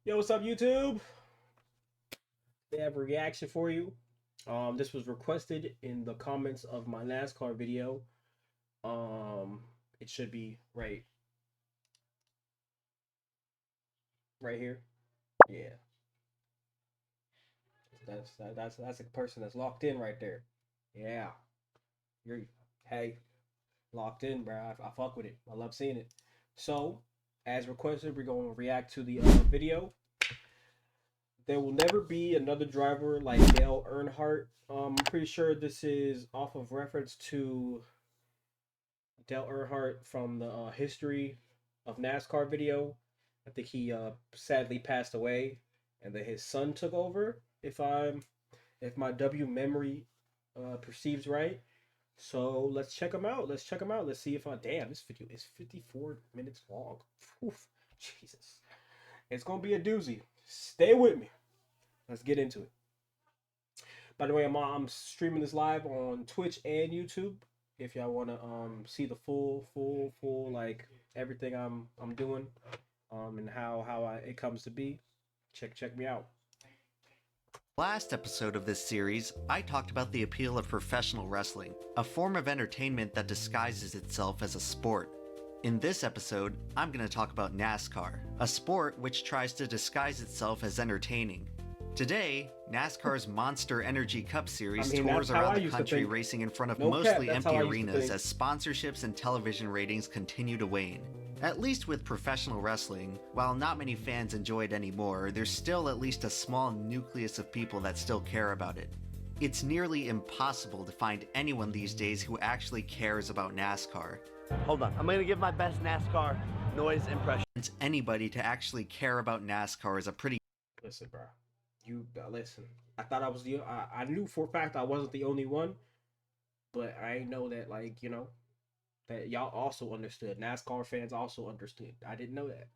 Yo, what's up, YouTube? They have a reaction for you. This was requested in the comments of my NASCAR video. Um, it should be right here. Yeah, that's a person that's locked in right there. Yeah, you're hey locked in, bro. I fuck with it. I love seeing it. So, as requested, we're going to react to the video. There will never be another driver like Dale Earnhardt. I'm pretty sure this is off of reference to Dale Earnhardt from the History of NASCAR video. I think he sadly passed away, and then his son took over. If my W memory perceives right. So let's check him out. Let's check him out. Let's see if I damn this video is 54 minutes long. Oof, Jesus, it's gonna be a doozy. Stay with me. Let's get into it. By the way, I'm streaming this live on Twitch and YouTube. If y'all want to see the full like everything I'm doing and how it comes to be, check me out. Last episode of this series, I talked about the appeal of professional wrestling, a form of entertainment that disguises itself as a sport. In this episode, I'm going to talk about NASCAR, a sport which tries to disguise itself as entertaining. Today, NASCAR's Monster Energy Cup Series tours around the country racing in front of mostly empty arenas as sponsorships and television ratings continue to wane. At least with professional wrestling, while not many fans enjoy it anymore, there's still at least a small nucleus of people that still care about it. It's nearly impossible to find anyone these days who actually cares about NASCAR. Hold on, I'm gonna give my best NASCAR noise impression. Anybody to actually care about NASCAR is a pretty... Listen, bro. You listen. I thought I was I knew for a fact I wasn't the only one, but I know that that y'all also understood. NASCAR fans also understood. I didn't know that.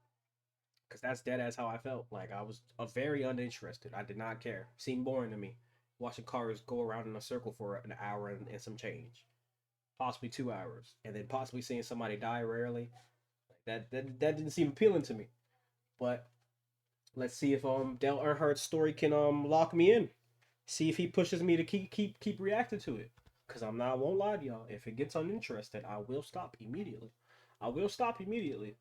Because that's dead as how I felt. Like, I was very uninterested. I did not care. Seemed boring to me. Watching cars go around in a circle for an hour and some change. Possibly 2 hours. And then possibly seeing somebody die rarely. That didn't seem appealing to me. But let's see if Dale Earnhardt's story can lock me in. See if he pushes me to keep reacting to it. Cause I won't lie to y'all. If it gets uninterested, I will stop immediately. I will stop immediately.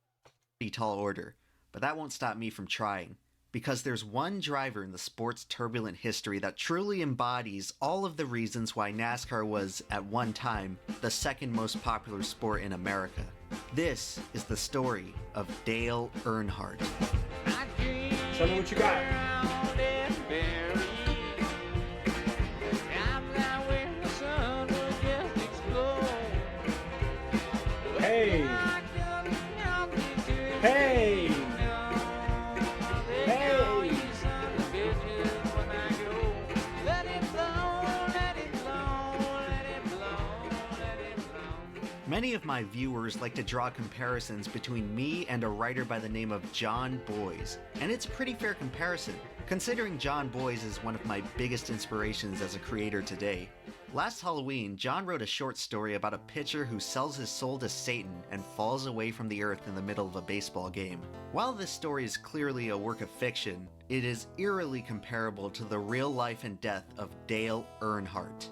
Tall order, but that won't stop me from trying. Because there's one driver in the sport's turbulent history that truly embodies all of the reasons why NASCAR was, at one time, the second most popular sport in America. This is the story of Dale Earnhardt. Show me what you got. Hey! Hey! Hey! Many of my viewers like to draw comparisons between me and a writer by the name of John Boyes, and it's a pretty fair comparison, considering John Boyes is one of my biggest inspirations as a creator today. Last Halloween, John wrote a short story about a pitcher who sells his soul to Satan and falls away from the earth in the middle of a baseball game. While this story is clearly a work of fiction, it is eerily comparable to the real life and death of Dale Earnhardt.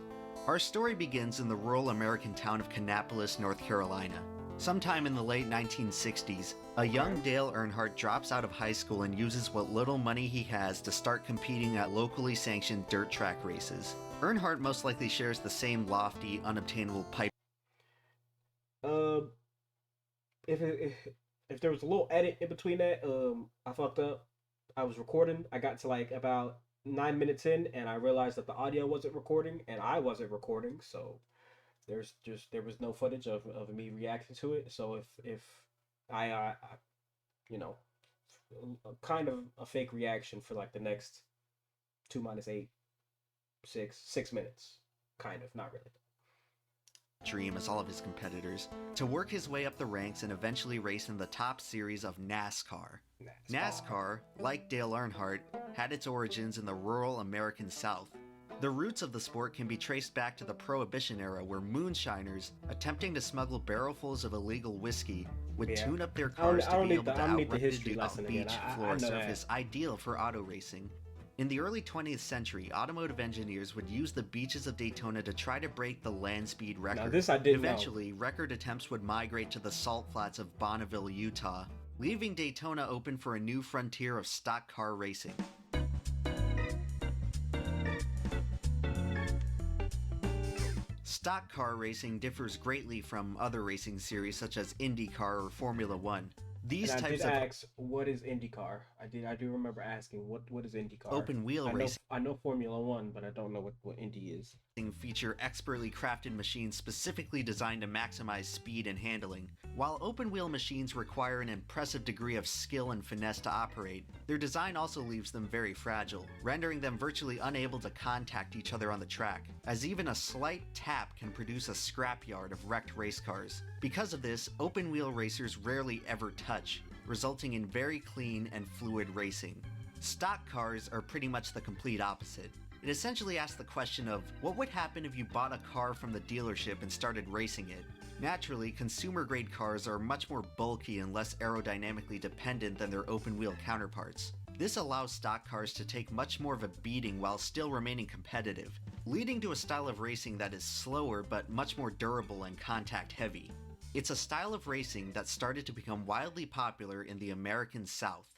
Our story begins in the rural American town of Kannapolis, North Carolina. Sometime in the late 1960s, a young Dale Earnhardt drops out of high school and uses what little money he has to start competing at locally sanctioned dirt track races. Earnhardt most likely shares the same lofty, unobtainable pipe. If there was a little edit in between that, I fucked up. I was recording. I got to like about 9 minutes in, and I realized that the audio wasn't recording, and I wasn't recording. So there was no footage of me reacting to it. So if I you know, kind of a fake reaction for like the next 2 minus 8, 6 minutes, kind of, not really. Dream as all of his competitors, to work his way up the ranks and eventually race in the top series of NASCAR. NASCAR, like Dale Earnhardt, had its origins in the rural American South. The roots of the sport can be traced back to the Prohibition era, where moonshiners, attempting to smuggle barrelfuls of illegal whiskey, would tune up their cars to be able to outride the beach floor surface ideal for auto racing. In the early 20th century, automotive engineers would use the beaches of Daytona to try to break the land speed record. Now this I didn't Eventually, know. record attempts would migrate to the salt flats of Bonneville, Utah, leaving Daytona open for a new frontier of stock car racing. Stock car racing differs greatly from other racing series such as IndyCar or Formula One. These and I types did of ask, what is IndyCar? I do remember asking, what is IndyCar? open wheel racing. I know Formula One, but I don't know what Indy is. Feature expertly crafted machines specifically designed to maximize speed and handling. While open-wheel machines require an impressive degree of skill and finesse to operate, their design also leaves them very fragile, rendering them virtually unable to contact each other on the track, as even a slight tap can produce a scrapyard of wrecked race cars. Because of this, open-wheel racers rarely ever touch, resulting in very clean and fluid racing. Stock cars are pretty much the complete opposite. It essentially asks the question of, what would happen if you bought a car from the dealership and started racing it? Naturally, consumer-grade cars are much more bulky and less aerodynamically dependent than their open-wheel counterparts. This allows stock cars to take much more of a beating while still remaining competitive, leading to a style of racing that is slower but much more durable and contact-heavy. It's a style of racing that started to become wildly popular in the American South.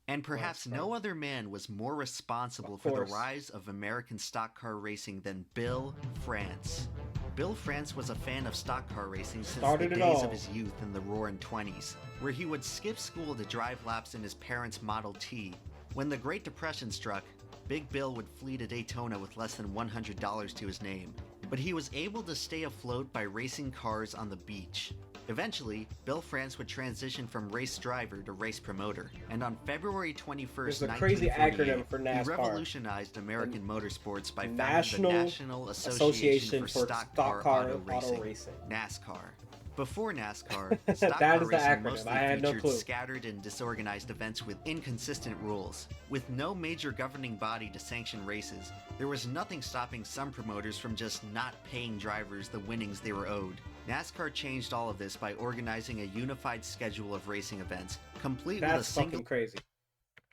And perhaps no other man was more responsible for the rise of American stock car racing than Bill France. Bill France was a fan of stock car racing since the days of his youth in the Roaring '20s, where he would skip school to drive laps in his parents' Model T. When the Great Depression struck, Big Bill would flee to Daytona with less than $100 to his name, but he was able to stay afloat by racing cars on the beach. Eventually, Bill France would transition from race driver to race promoter, and on February 21st, 1948, he revolutionized American motorsports by founding the National Association for Stock Car Auto Racing, NASCAR. Before NASCAR, stock car racing mostly featured scattered and disorganized events with inconsistent rules. With no major governing body to sanction races, there was nothing stopping some promoters from just not paying drivers the winnings they were owed. NASCAR changed all of this by organizing a unified schedule of racing events, complete with a single... That's fucking crazy.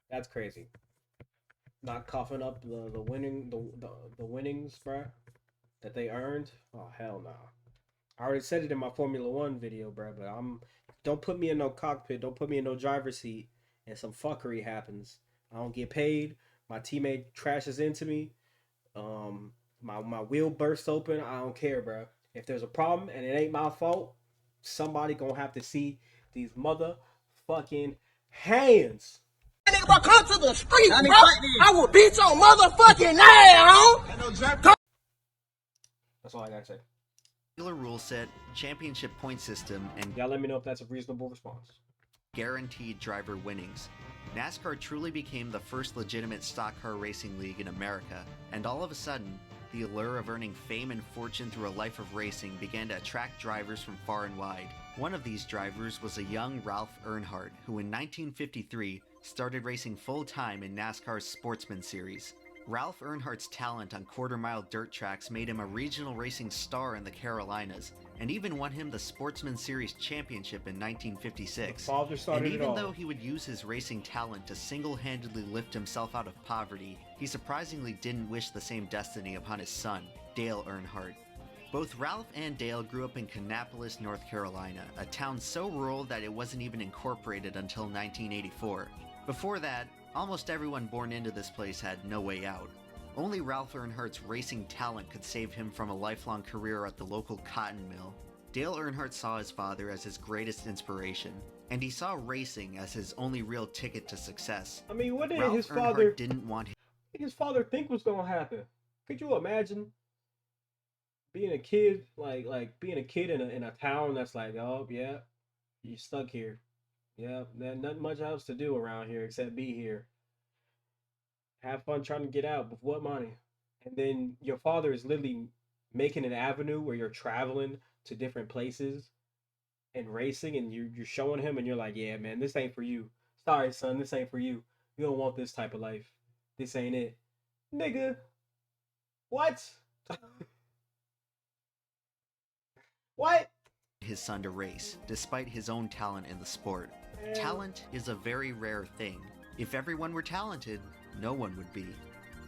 That's crazy. Not coughing up the winnings, bruh, that they earned. Oh, hell no. I already said it in my Formula One video, bruh, but don't put me in no cockpit, don't put me in no driver's seat, and some fuckery happens. I don't get paid, my teammate trashes into me, my wheel bursts open, I don't care, bruh. If there's a problem and it ain't my fault, somebody gonna have to see these motherfucking hands. Nigga, come to the street, bro. I will beat your motherfucking ass. That's all I gotta say. Rule set, championship point system, and y'all let me know if that's a reasonable response. Guaranteed driver winnings. NASCAR truly became the first legitimate stock car racing league in America, and all of a sudden, the allure of earning fame and fortune through a life of racing began to attract drivers from far and wide. One of these drivers was a young Ralph Earnhardt, who in 1953 started racing full-time in NASCAR's Sportsman Series. Ralph Earnhardt's talent on quarter-mile dirt tracks made him a regional racing star in the Carolinas, and even won him the Sportsman Series championship in 1956. And even though he would use his racing talent to single-handedly lift himself out of poverty, he surprisingly didn't wish the same destiny upon his son, Dale Earnhardt. Both Ralph and Dale grew up in Kannapolis, North Carolina, a town so rural that it wasn't even incorporated until 1984. Before that, almost everyone born into this place had no way out. Only Ralph Earnhardt's racing talent could save him from a lifelong career at the local cotton mill. Dale Earnhardt saw his father as his greatest inspiration, and he saw racing as his only real ticket to success. I mean, what did Ralph his father didn't want his father think was gonna happen? Could you imagine being a kid, like being a kid in a town that's like, oh yeah, you're stuck here. Yeah, there's nothing much else to do around here except be here. Have fun trying to get out, but what money? And then your father is literally making an avenue where you're traveling to different places and racing, and you're showing him, and you're like, yeah, man, this ain't for you. Sorry, son, this ain't for you. You don't want this type of life. This ain't it. Nigga, What? What? His son to race, despite his own talent in the sport. Talent is a very rare thing. If everyone were talented, no one would be.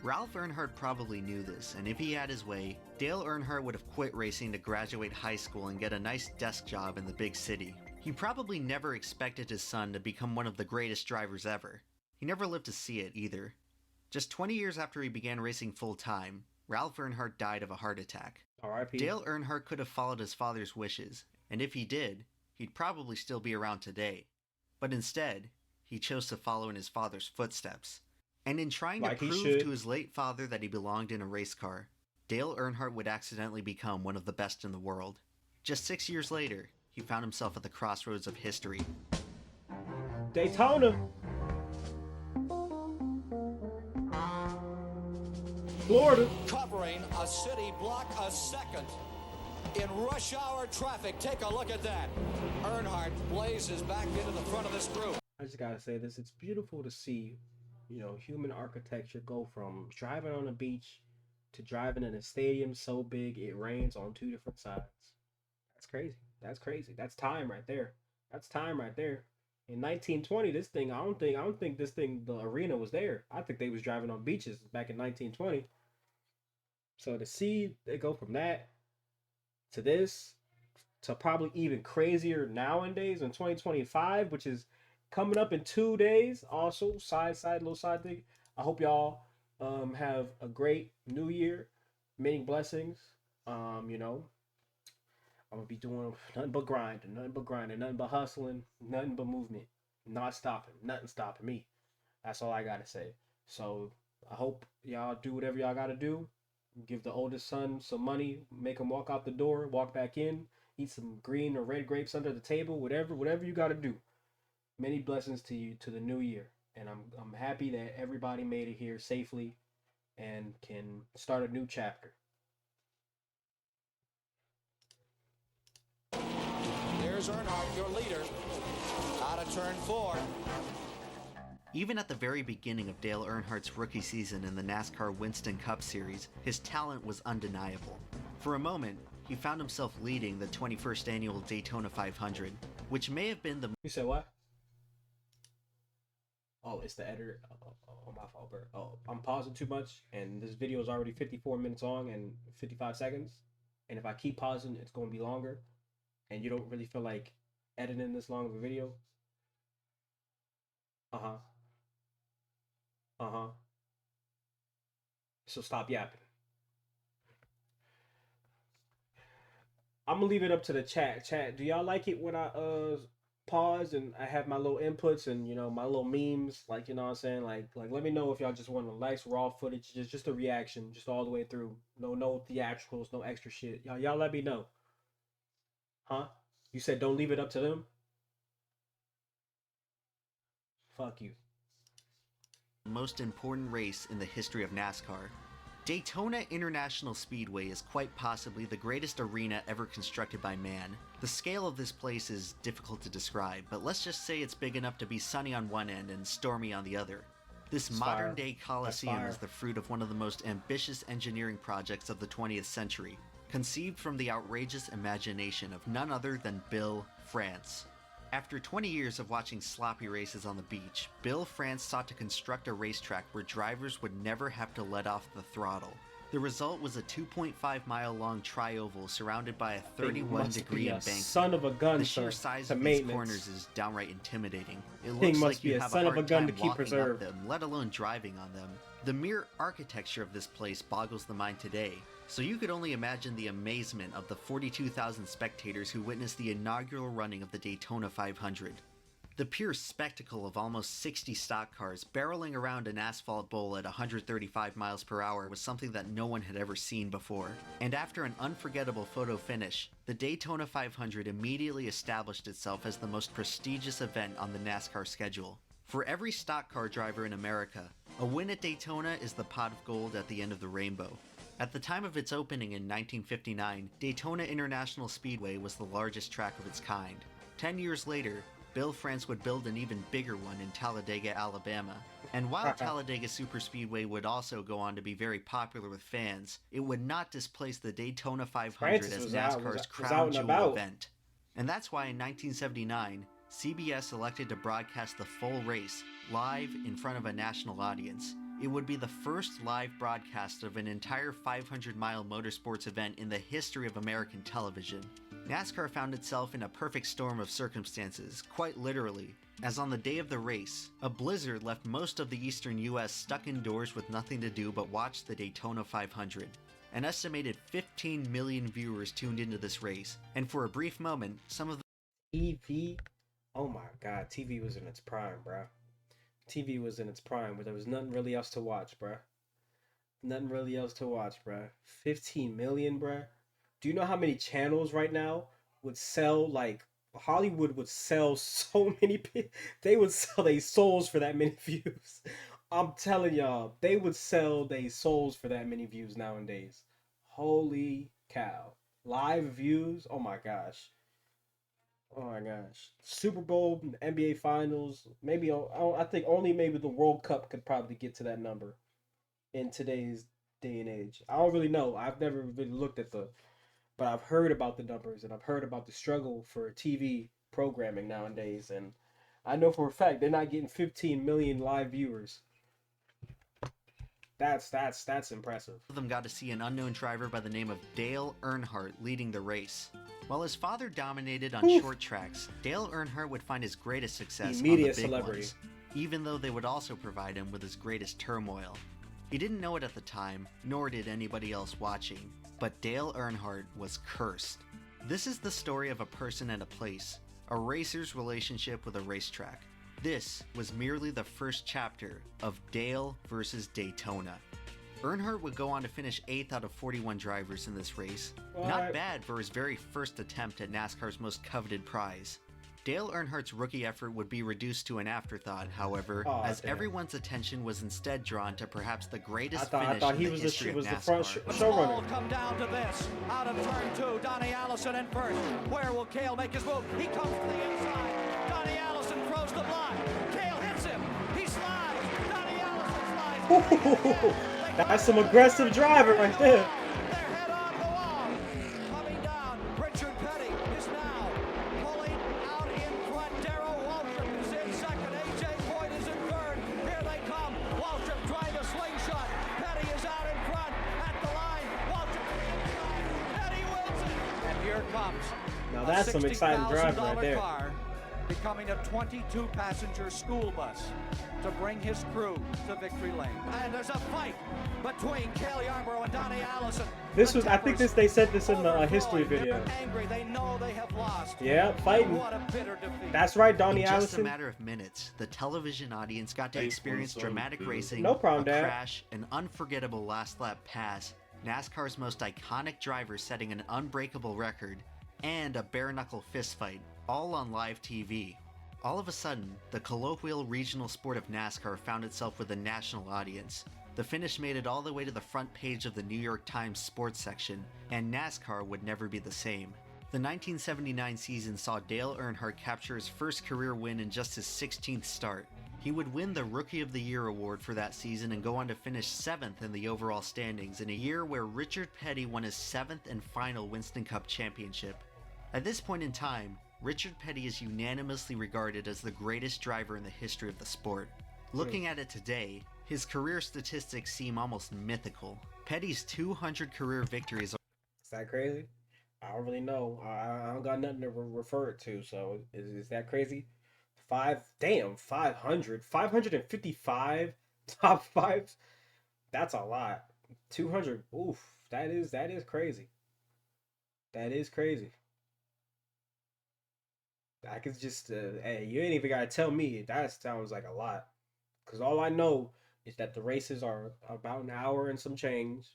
Ralph Earnhardt probably knew this, and if he had his way, Dale Earnhardt would have quit racing to graduate high school and get a nice desk job in the big city. He probably never expected his son to become one of the greatest drivers ever. He never lived to see it either. Just 20 years after he began racing full-time, Ralph Earnhardt died of a heart attack. R.I.P. Dale Earnhardt could have followed his father's wishes, and if he did, he'd probably still be around today. But instead, he chose to follow in his father's footsteps. And in trying to prove to his late father that he belonged in a race car, Dale Earnhardt would accidentally become one of the best in the world. Just 6 years later, he found himself at the crossroads of history. Daytona. Florida. Covering a city block a second in rush hour traffic. Take a look at that. Earnhardt blazes back into the front of this group. I just gotta say this. It's beautiful to see, you know, human architecture go from driving on a beach to driving in a stadium so big it rains on two different sides. That's crazy. That's crazy. That's time right there. That's time right there. In 1920, this thing, I don't think this thing, the arena was there. I think they was driving on beaches back in 1920. So to see they go from that to this to probably even crazier nowadays in 2025, which is coming up in 2 days. Also, little side thing. I hope y'all have a great new year. Many blessings. You know, I'm gonna be doing nothing but grinding, nothing but hustling, nothing but movement, not stopping, nothing stopping me. That's all I gotta say. So I hope y'all do whatever y'all gotta do. Give the oldest son some money, make him walk out the door, walk back in, eat some green or red grapes under the table, whatever you gotta do. Many blessings to you to the new year, and I'm happy that everybody made it here safely and can start a new chapter. Here's Earnhardt, your leader, out of turn 4. Even at the very beginning of Dale Earnhardt's rookie season in the NASCAR Winston Cup Series, his talent was undeniable. For a moment, he found himself leading the 21st annual Daytona 500, which may have been the... You said what? Oh, it's the editor. Oh, my fault, bro. Oh, I'm pausing too much, and this video is already 54 minutes long and 55 seconds. And if I keep pausing, it's going to be longer. And you don't really feel like editing this long of a video. So stop yapping. I'm gonna leave it up to the chat. Chat, do y'all like it when I pause and I have my little inputs and, you know, my little memes, like, you know what I'm saying? Like let me know if y'all just want a nice raw footage, just a reaction, just all the way through. No theatricals, no extra shit. Y'all let me know. Huh? You said don't leave it up to them? Fuck you. Most important race in the history of NASCAR. Daytona International Speedway is quite possibly the greatest arena ever constructed by man. The scale of this place is difficult to describe, but let's just say it's big enough to be sunny on one end and stormy on the other. This modern-day Coliseum is the fruit of one of the most ambitious engineering projects of the 20th century, conceived from the outrageous imagination of none other than Bill France. After 20 years of watching sloppy races on the beach, Bill France sought to construct a racetrack where drivers would never have to let off the throttle. The result was a 2.5-mile long tri-oval surrounded by a 31-degree embankment. Son of a gun, the sheer size of these corners is downright intimidating. It looks like you have a hard time walking up them, let alone driving on them. The mere architecture of this place boggles the mind today, so you could only imagine the amazement of the 42,000 spectators who witnessed the inaugural running of the Daytona 500. The pure spectacle of almost 60 stock cars barreling around an asphalt bowl at 135 miles per hour was something that no one had ever seen before. And after an unforgettable photo finish, the Daytona 500 immediately established itself as the most prestigious event on the NASCAR schedule. For every stock car driver in America, a win at Daytona is the pot of gold at the end of the rainbow. At the time of its opening in 1959, Daytona International Speedway was the largest track of its kind. 10 years later, Bill France would build an even bigger one in Talladega, Alabama. And while Talladega Superspeedway would also go on to be very popular with fans, it would not displace the Daytona 500 Francis as was out NASCAR's and crown jewel about. event. And that's why in 1979, CBS elected to broadcast the full race live in front of a national audience. It would be the first live broadcast of an entire 500-mile motorsports event in the history of American television. NASCAR found itself in a perfect storm of circumstances, quite literally, as on the day of the race, a blizzard left most of the eastern US stuck indoors with nothing to do but watch the Daytona 500. An estimated 15 million viewers tuned into this race, and for a brief moment, some of the TV, oh my god, TV was in its prime, bruh. TV was in its prime, but there was nothing really else to watch, bruh. Nothing really else to watch, bruh. 15 million, bruh. Do you know how many channels right now would sell, like, Hollywood would sell so many, they would sell their souls for that many views. I'm telling y'all, they would sell their souls for that many views nowadays. Holy cow. Live views, oh my gosh. Oh my gosh. Super Bowl, NBA Finals, maybe, I think only maybe the World Cup could probably get to that number in today's day and age. I don't really know. I've never really looked at but I've heard about the numbers and I've heard about the struggle for TV programming nowadays. And I know for a fact they're not getting 15 million live viewers. That's impressive. of them got to see an unknown driver by the name of Dale Earnhardt leading the race. While his father dominated on short tracks, Dale Earnhardt would find his greatest success on the big ones, even though they would also provide him with his greatest turmoil. He didn't know it at the time, nor did anybody else watching, but Dale Earnhardt was cursed. This is the story of a person and a place, a racer's relationship with a racetrack. This was merely the first chapter of Dale versus Daytona. Earnhardt would go on to finish 8th out of 41 drivers in this race. Not bad for his very first attempt at NASCAR's most coveted prize. Dale Earnhardt's rookie effort would be reduced to an afterthought, however, as everyone's attention was instead drawn to perhaps the greatest finish in the history of NASCAR. The front come down to this. Out of turn 2, Donnie Allison in first. Where will Cale make his move? He comes to the inside. Donnie Allison throws the block. Cale hits him. He slides. Donnie Allison slides. That's some aggressive driving right there. They're head on the wall. Coming down. Richard Petty is now pulling out in front. Darrell Waltrip is in second. A.J. Boyd is in third. Here they come. Waltrip trying a slingshot. Petty is out in front at the line. Waltrip to the inside. Petty wins it. And here comes. Now that's some exciting driving right there. Car becoming a 22-passenger school bus to bring his crew to victory lane. And there's a fight between Cale Yarborough and Donnie Allison. This was, I think they said this in the history video. Angry, they know they have lost. Yeah, fighting. What a bitter defeat. That's right, Donnie In just Allison. a matter of minutes, the television audience got to experience dramatic racing, No problem, a Dad. crash, an unforgettable last lap pass, NASCAR's most iconic driver setting an unbreakable record, and a bare-knuckle fistfight, all on live TV. All of a sudden, the colloquial regional sport of NASCAR found itself with a national audience. The finish made it all the way to the front page of the New York Times sports section, and NASCAR would never be the same. The 1979 season saw Dale Earnhardt capture his first career win in just his 16th start. He would win the Rookie of the Year award for that season and go on to finish 7th in the overall standings in a year where Richard Petty won his 7th and final Winston Cup championship. At this point in time, Richard Petty is unanimously regarded as the greatest driver in the history of the sport. Looking at it today, his career statistics seem almost mythical. Petty's 200 career victories Is that crazy? I don't really know. I don't got nothing to refer it to. So is that crazy? 500, 555 top fives. That's a lot. 200. Oof. That is crazy. That is crazy. I could just, hey, you ain't even gotta tell me. That sounds like a lot. Cause all I know is that the races are about an hour and some change.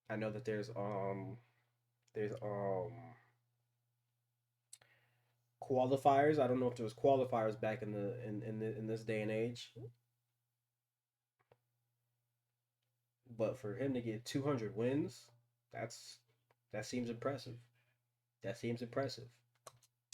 I know that there's qualifiers. I don't know if there was qualifiers back in this day and age. But for him to get 200 wins, that seems impressive. That seems impressive.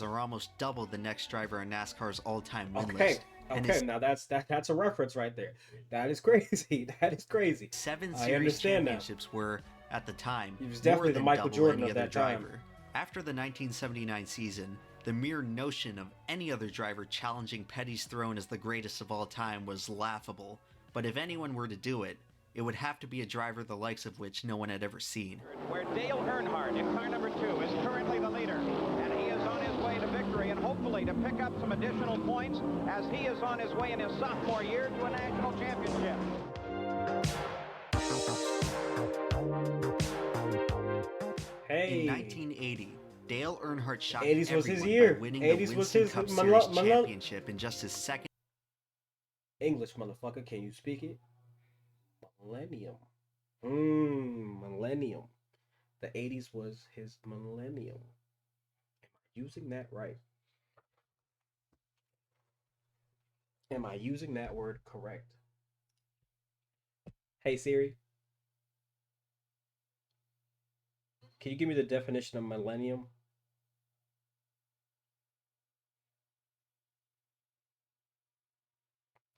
are almost double the next driver on NASCAR's all-time win Okay, list. And okay, his now that's a reference right there. That is crazy. That is crazy. 7 I series understand that. championships were, at the time, He was more definitely the than Michael double Jordan any of other that time. driver. After the 1979 season, the mere notion of any other driver challenging Petty's throne as the greatest of all time was laughable. But if anyone were to do it, it would have to be a driver the likes of which no one had ever seen. Where Dale Earnhardt in car number 2 is currently the leader, and he is on his way to victory and hopefully to pick up some additional points as he is on his way in his sophomore year to a national championship. Hey. In 1980, Dale Earnhardt shocked 80s was his everyone year. by winning 80s the was Winston his Cup Malo- Series Malo- championship in just his second. English, motherfucker. Can you speak it? Millennium. Millennium. The 80s was his millennium. Am I using that right? Am I using that word correct? Hey Siri. Can you give me the definition of millennium?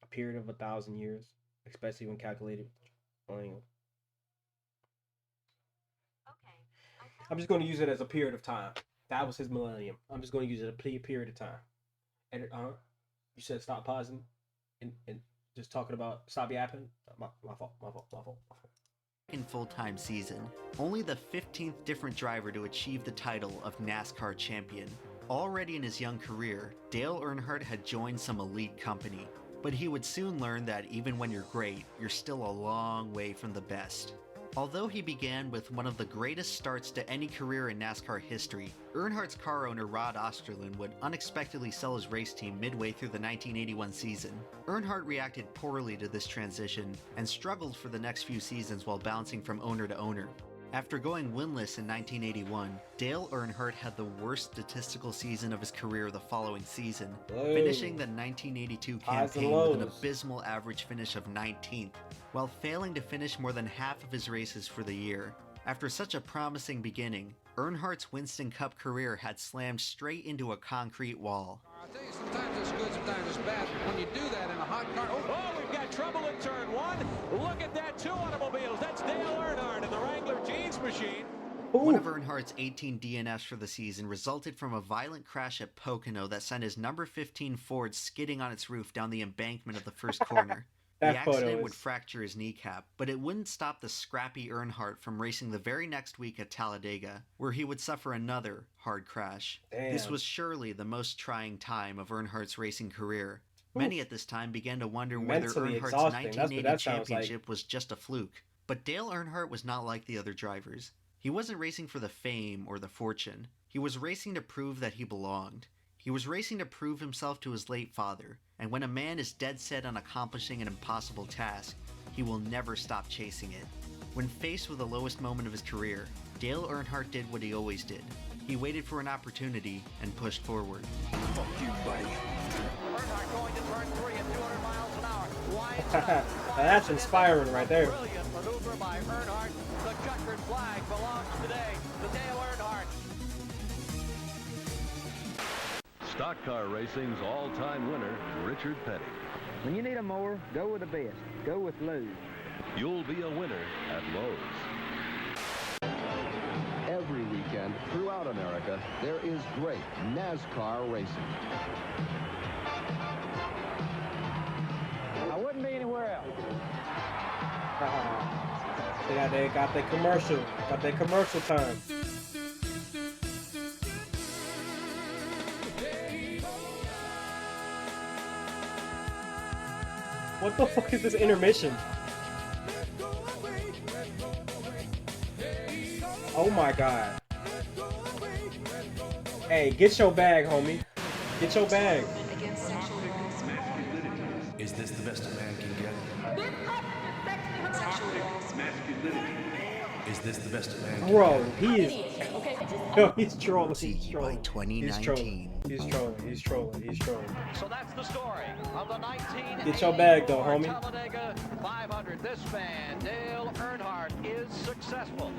A period of 1,000 years, especially when calculated. I'm just going to use it as a period of time. That was his millennium. I'm just going to use it a period of time. And you said stop pausing and just talking about stop yapping. My fault. In full-time season, only the 15th different driver to achieve the title of NASCAR champion. Already in his young career, Dale Earnhardt had joined some elite company, but he would soon learn that even when you're great, you're still a long way from the best. Although he began with one of the greatest starts to any career in NASCAR history, Earnhardt's car owner Rod Osterlund would unexpectedly sell his race team midway through the 1981 season. Earnhardt reacted poorly to this transition and struggled for the next few seasons while bouncing from owner to owner. After going winless in 1981, Dale Earnhardt had the worst statistical season of his career the following season, finishing the 1982 campaign with an abysmal average finish of 19th, while failing to finish more than half of his races for the year. After such a promising beginning, Earnhardt's Winston Cup career had slammed straight into a concrete wall. I tell you, sometimes it's good, sometimes it's bad. When you do that in a hot car... Oh, we've got trouble in turn 1. Look at that, 2 automobiles. That's Dale Earnhardt in the Wrangler Jeans machine. One of Earnhardt's 18 DNFs for the season resulted from a violent crash at Pocono that sent his number 15 Ford skidding on its roof down the embankment of the first corner. The accident would fracture his kneecap, but it wouldn't stop the scrappy Earnhardt from racing the very next week at Talladega, where he would suffer another hard crash. This was surely the most trying time of Earnhardt's racing career. Many at this time began to wonder whether Earnhardt's 1980 championship was just a fluke. But Dale Earnhardt was not like the other drivers. He wasn't racing for the fame or the fortune. He was racing to prove that he belonged. He was racing to prove himself to his late father, and when a man is dead set on accomplishing an impossible task, he will never stop chasing it. When faced with the lowest moment of his career, Dale Earnhardt did what he always did. He waited for an opportunity and pushed forward. Fuck you, buddy. Earnhardt going to turn 3 at 200 miles an hour. Wide that's inspiring right there. Brilliant maneuver by Earnhardt. The checkered flag belongs today to Dale Earnhardt. Stock car racing's all-time winner, Richard Petty. When you need a mower, go with the best. Go with Lowe's. You'll be a winner at Lowe's. Every weekend throughout America, there is great NASCAR racing. I wouldn't be anywhere else. They got their commercial. Got their commercial time. What the fuck is this intermission? Oh my god. Hey, get your bag, homie. Get your bag. Is this the best a man can get? Is this the best a man can get? Bro, he is. Yo, he's trolling. He's trolling. By 2019. He's trolling. So that's the story of the 1984 Get your bag though, homie. Talladega 500. This man, Dale Earnhardt, is successful.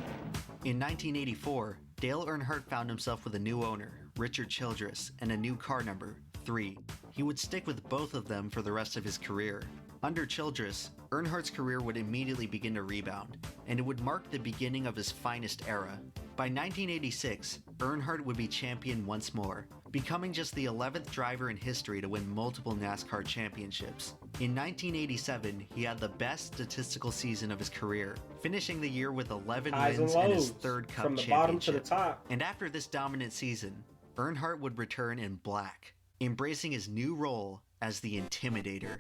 In 1984, Dale Earnhardt found himself with a new owner, Richard Childress, and a new car number, 3. He would stick with both of them for the rest of his career. Under Childress, Earnhardt's career would immediately begin to rebound, and it would mark the beginning of his finest era. By 1986, Earnhardt would be champion once more, becoming just the 11th driver in history to win multiple NASCAR championships. In 1987, he had the best statistical season of his career, finishing the year with 11 wins and his third Cup from the championship. bottom to the top. And after this dominant season, Earnhardt would return in black, embracing his new role as the Intimidator.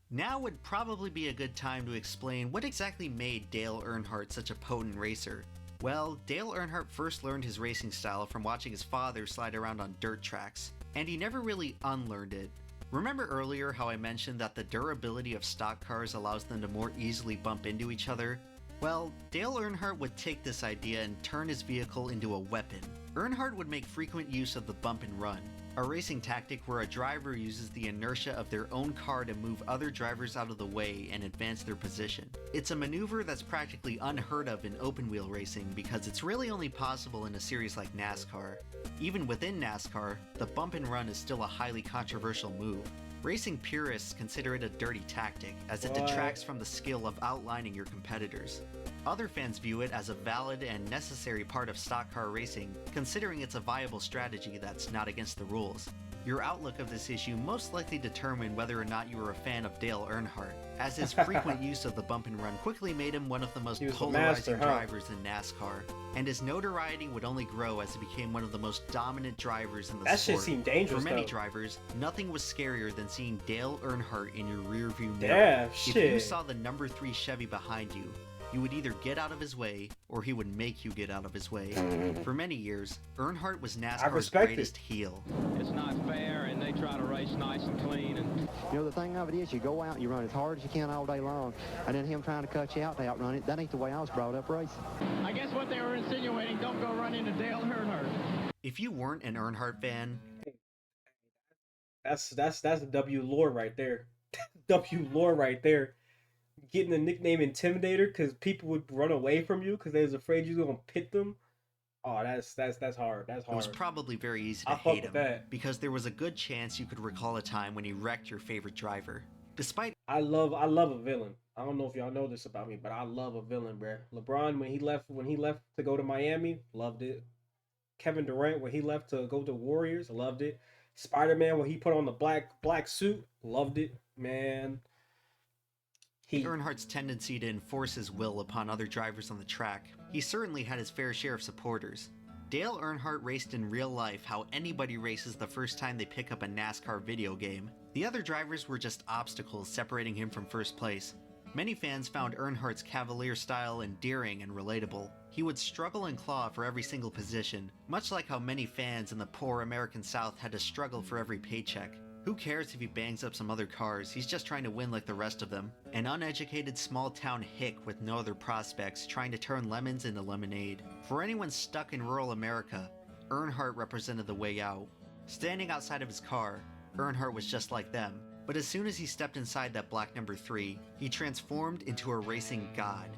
Now would probably be a good time to explain what exactly made Dale Earnhardt such a potent racer. Well, Dale Earnhardt first learned his racing style from watching his father slide around on dirt tracks, and he never really unlearned it. Remember earlier how I mentioned that the durability of stock cars allows them to more easily bump into each other? Well, Dale Earnhardt would take this idea and turn his vehicle into a weapon. Earnhardt would make frequent use of the bump and run, a racing tactic where a driver uses the inertia of their own car to move other drivers out of the way and advance their position. It's a maneuver that's practically unheard of in open wheel racing because it's really only possible in a series like NASCAR. Even within NASCAR, the bump and run is still a highly controversial move. Racing purists consider it a dirty tactic, as it detracts from the skill of outlining your competitors. Other fans view it as a valid and necessary part of stock car racing, considering it's a viable strategy that's not against the rules. Your outlook of this issue most likely determined whether or not you were a fan of Dale Earnhardt, as his frequent use of the bump and run quickly made him one of the most polarizing drivers in NASCAR, and his notoriety would only grow as he became one of the most dominant drivers in the sport. That shit seemed dangerous. For many drivers, nothing was scarier than seeing Dale Earnhardt in your rearview mirror. Damn, if you saw the number 3 Chevy behind you, you would either get out of his way, or he would make you get out of his way. For many years, Earnhardt was NASCAR's greatest heel. It's not fair, and they try to race nice and clean. And you know, the thing of it is, you go out and you run as hard as you can all day long, and then him trying to cut you out to outrun it, that ain't the way I was brought up racing. I guess what they were insinuating, don't go run into Dale Earnhardt. If you weren't an Earnhardt fan... That's the W lore right there. W lore right there. Getting the nickname Intimidator because people would run away from you because they was afraid you were gonna pit them. Oh, that's hard. That's hard. It was probably very easy to hate him because there was a good chance you could recall a time when he wrecked your favorite driver. Despite I love a villain. I don't know if y'all know this about me, but I love a villain, bruh. LeBron when he left to go to Miami, loved it. Kevin Durant when he left to go to Warriors, loved it. Spider-Man when he put on the black suit, loved it, man. Earnhardt's tendency to enforce his will upon other drivers on the track, he certainly had his fair share of supporters. Dale Earnhardt raced in real life how anybody races the first time they pick up a NASCAR video game. The other drivers were just obstacles separating him from first place. Many fans found Earnhardt's cavalier style endearing and relatable. He would struggle and claw for every single position, much like how many fans in the poor American South had to struggle for every paycheck. Who cares if he bangs up some other cars, he's just trying to win like the rest of them. An uneducated small-town hick with no other prospects trying to turn lemons into lemonade. For anyone stuck in rural America, Earnhardt represented the way out. Standing outside of his car, Earnhardt was just like them. But as soon as he stepped inside that black number 3, he transformed into a racing god.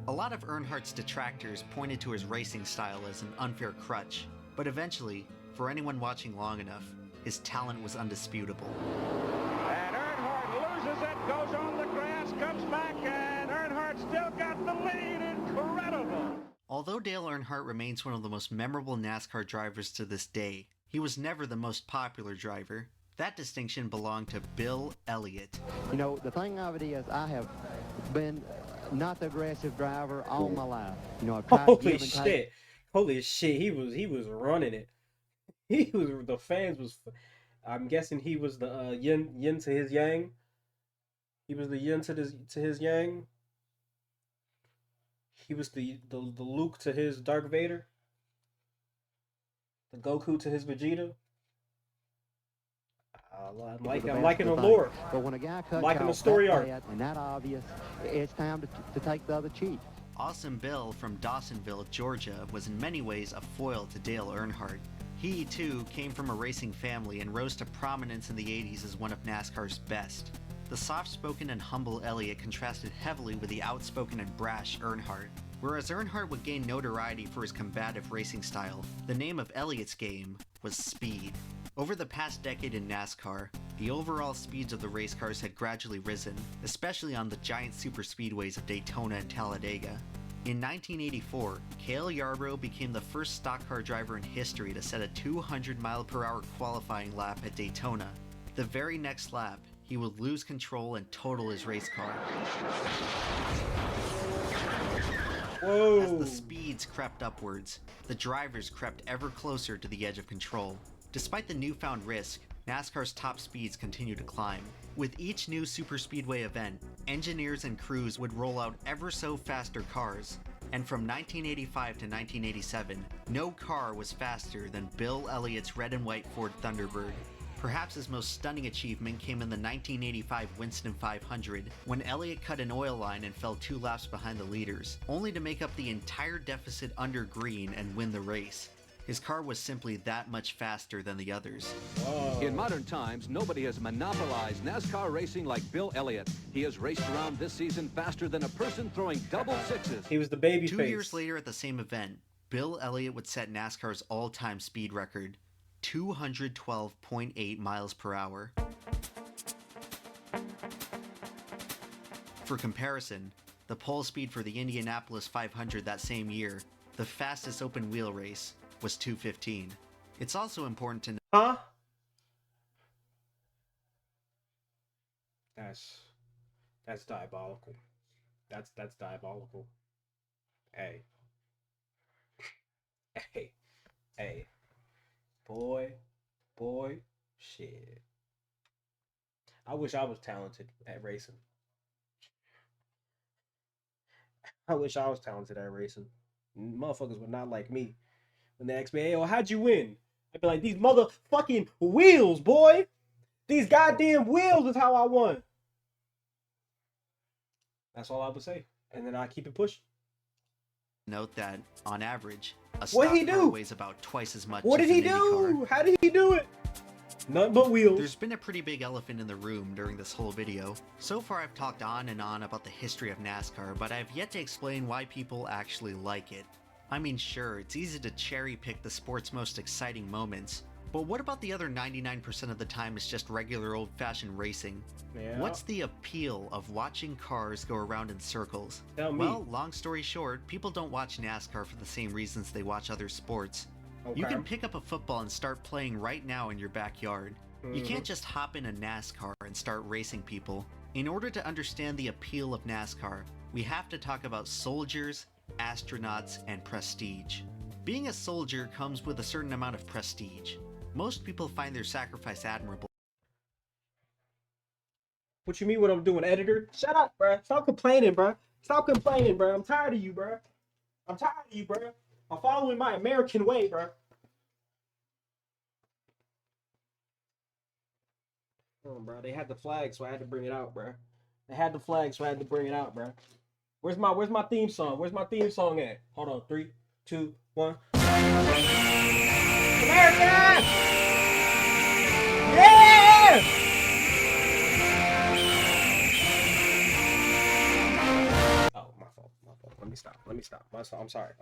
A lot of Earnhardt's detractors pointed to his racing style as an unfair crutch, but eventually, for anyone watching long enough, his talent was undisputable. And Earnhardt loses it, goes on the grass, comes back, and Earnhardt still got the lead. Incredible! Although Dale Earnhardt remains one of the most memorable NASCAR drivers to this day, he was never the most popular driver. That distinction belonged to Bill Elliott. You know, the thing of it is, I have been not the aggressive driver all my life. You know, I've tried to give and take. Holy shit, he was running it. The fans was, I'm guessing he was the yin to his yang. He was the yin to his yang. He was the Luke to his Darth Vader. The Goku to his Vegeta. I'm liking the lore. But when a guy cuts liking the off story that arc bad and that obvious, it's time to take the other cheek. Awesome Bill from Dawsonville, Georgia, was in many ways a foil to Dale Earnhardt. He, too, came from a racing family and rose to prominence in the 80s as one of NASCAR's best. The soft-spoken and humble Elliott contrasted heavily with the outspoken and brash Earnhardt. Whereas Earnhardt would gain notoriety for his combative racing style, the name of Elliott's game was speed. Over the past decade in NASCAR, the overall speeds of the race cars had gradually risen, especially on the giant superspeedways of Daytona and Talladega. In 1984, Cale Yarborough became the first stock car driver in history to set a 200-mile-per-hour qualifying lap at Daytona. The very next lap, he would lose control and total his race car. Whoa. As the speeds crept upwards, the drivers crept ever closer to the edge of control. Despite the newfound risk, NASCAR's top speeds continue to climb. With each new superspeedway event, engineers and crews would roll out ever so faster cars. And from 1985 to 1987, no car was faster than Bill Elliott's red and white Ford Thunderbird. Perhaps his most stunning achievement came in the 1985 Winston 500, when Elliott cut an oil line and fell 2 laps behind the leaders, only to make up the entire deficit under green and win the race. His car was simply that much faster than the others. Whoa. In modern times, nobody has monopolized NASCAR racing like Bill Elliott. He has raced around this season faster than a person throwing double sixes. He was the baby 2 face. years later at the same event, Bill Elliott would set NASCAR's all-time speed record, 212.8 miles per hour. For comparison, the pole speed for the Indianapolis 500 that same year, the fastest open wheel race, was 215. It's also important to know. Huh? That's diabolical. That's diabolical. Hey. Hey. Boy, shit. I wish I was talented at racing. Motherfuckers were not like me. When they ask me, hey, how'd you win? I'd be like, these motherfucking wheels, boy. These goddamn wheels is how I won. That's all I would say. And then I keep it pushing. Note that, on average, a What'd he stock car do? weighs about twice as much What as did he an Indy car. do? How did he do it? Nothing but wheels. There's been a pretty big elephant in the room during this whole video. So far I've talked on and on about the history of NASCAR, but I've yet to explain why people actually like it. I mean, sure, it's easy to cherry pick the sport's most exciting moments, but what about the other 99% of the time is just regular old-fashioned racing? Yeah. What's the appeal of watching cars go around in circles? Tell me. Well, long story short, people don't watch NASCAR for the same reasons they watch other sports. Okay. You can pick up a football and start playing right now in your backyard. You can't just hop in a NASCAR and start racing people. In order to understand the appeal of NASCAR, we have to talk about soldiers, astronauts, and prestige. Being a soldier comes with a certain amount of prestige. Most people find their sacrifice admirable. What you mean what I'm doing, editor? Shut up, bruh. Stop complaining, bruh. I'm tired of you, bruh. I'm following my American way, bruh. Oh, bro. They had the flag, so I had to bring it out, bruh. Where's my theme song? Where's my theme song at? Hold on. 3, 2, 1. America! Yeah! Oh, my fault. Let me stop. I'm sorry.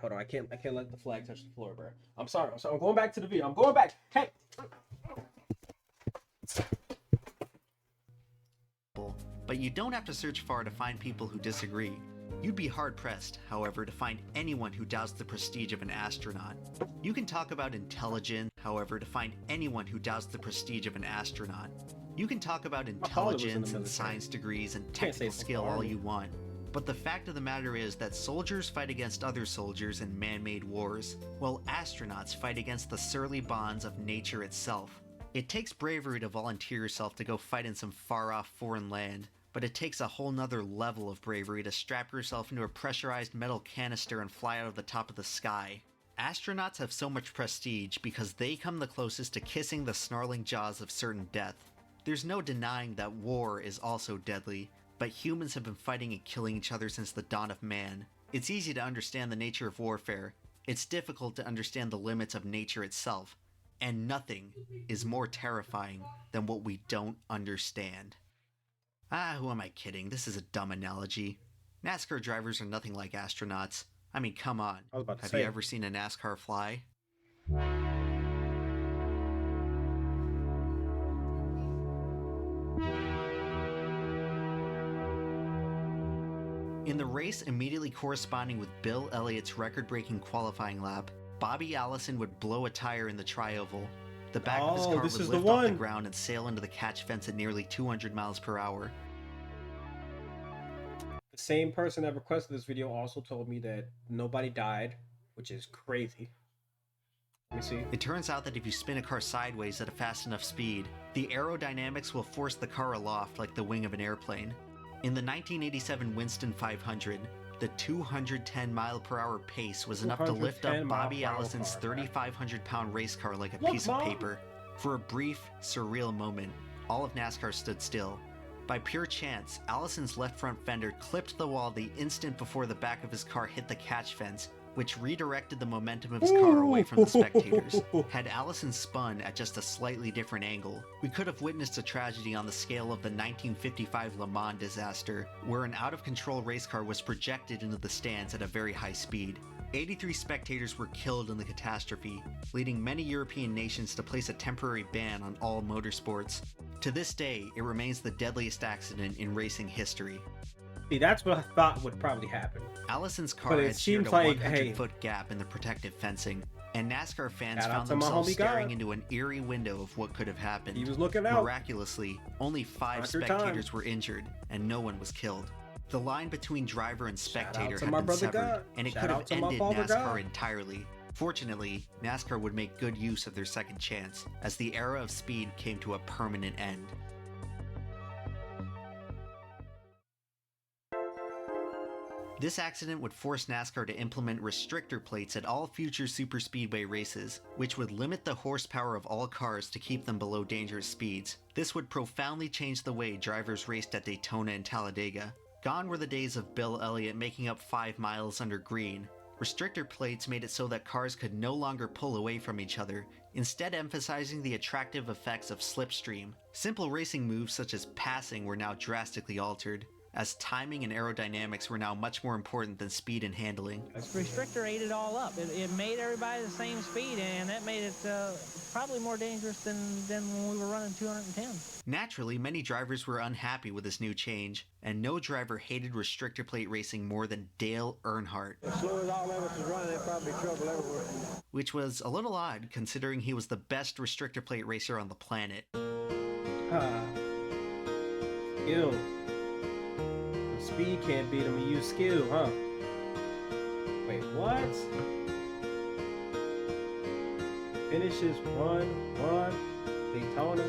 Hold on. I can't let the flag touch the floor, bro. I'm sorry. I'm going back to the video. I'm going back. Hey. But you don't have to search far to find people who disagree. You'd be hard-pressed, however, to find anyone who doubts the prestige of an astronaut. You can talk about intelligence, however, to find anyone who doubts the prestige of an astronaut. You can talk about intelligence and science degrees and technical skill all you want. But the fact of the matter is that soldiers fight against other soldiers in man-made wars, while astronauts fight against the surly bonds of nature itself. It takes bravery to volunteer yourself to go fight in some far-off foreign land, but it takes a whole nother level of bravery to strap yourself into a pressurized metal canister and fly out of the top of the sky. Astronauts have so much prestige because they come the closest to kissing the snarling jaws of certain death. There's no denying that war is also deadly, but humans have been fighting and killing each other since the dawn of man. It's easy to understand the nature of warfare. It's difficult to understand the limits of nature itself. And nothing is more terrifying than what we don't understand. Who am I kidding? This is a dumb analogy. NASCAR drivers are nothing like astronauts. I mean, come on. I was about to Have say. you ever seen a NASCAR fly? In the race immediately corresponding with Bill Elliott's record-breaking qualifying lap, Bobby Allison would blow a tire in the tri-oval. The back of his car would lift off the ground and sail into the catch fence at nearly 200 miles per hour. The same person that requested this video also told me that nobody died, which is crazy. Let me see. It turns out that if you spin a car sideways at a fast enough speed, the aerodynamics will force the car aloft like the wing of an airplane. In the 1987 Winston 500, the 210 mile per hour pace was enough to lift up Bobby Allison's 3,500-pound race car like a piece of paper. For a brief, surreal moment, all of NASCAR stood still. By pure chance, Allison's left front fender clipped the wall the instant before the back of his car hit the catch fence, which redirected the momentum of his car away from the spectators. Had Allison spun at just a slightly different angle, we could have witnessed a tragedy on the scale of the 1955 Le Mans disaster, where an out-of-control race car was projected into the stands at a very high speed. 83 spectators were killed in the catastrophe, leading many European nations to place a temporary ban on all motorsports. To this day, it remains the deadliest accident in racing history. See, that's what I thought would probably happen. Allison's car had sheared a 100-foot gap in the protective fencing, and NASCAR fans found themselves staring into an eerie window of what could have happened. He was looking out. Miraculously, only 5 spectators were injured, and no one was killed. The line between driver and spectator had been severed, and it could have ended NASCAR entirely. Fortunately, NASCAR would make good use of their second chance, as the era of speed came to a permanent end. This accident would force NASCAR to implement restrictor plates at all future superspeedway races, which would limit the horsepower of all cars to keep them below dangerous speeds. This would profoundly change the way drivers raced at Daytona and Talladega. Gone were the days of Bill Elliott making up 5 miles under green. Restrictor plates made it so that cars could no longer pull away from each other, instead emphasizing the attractive effects of slipstream. Simple racing moves such as passing were now drastically altered, as timing and aerodynamics were now much more important than speed and handling. Restrictor ate it all up. It made everybody the same speed, and that made it probably more dangerous than when we were running 210. Naturally, many drivers were unhappy with this new change, and no driver hated restrictor plate racing more than Dale Earnhardt. As slow as all of us is running, there'd probably be trouble everywhere. Which was a little odd, considering he was the best restrictor plate racer on the planet. Ew. Speed can't beat him, you use skill, huh? Wait, what? Finishes 1-1, Daytona.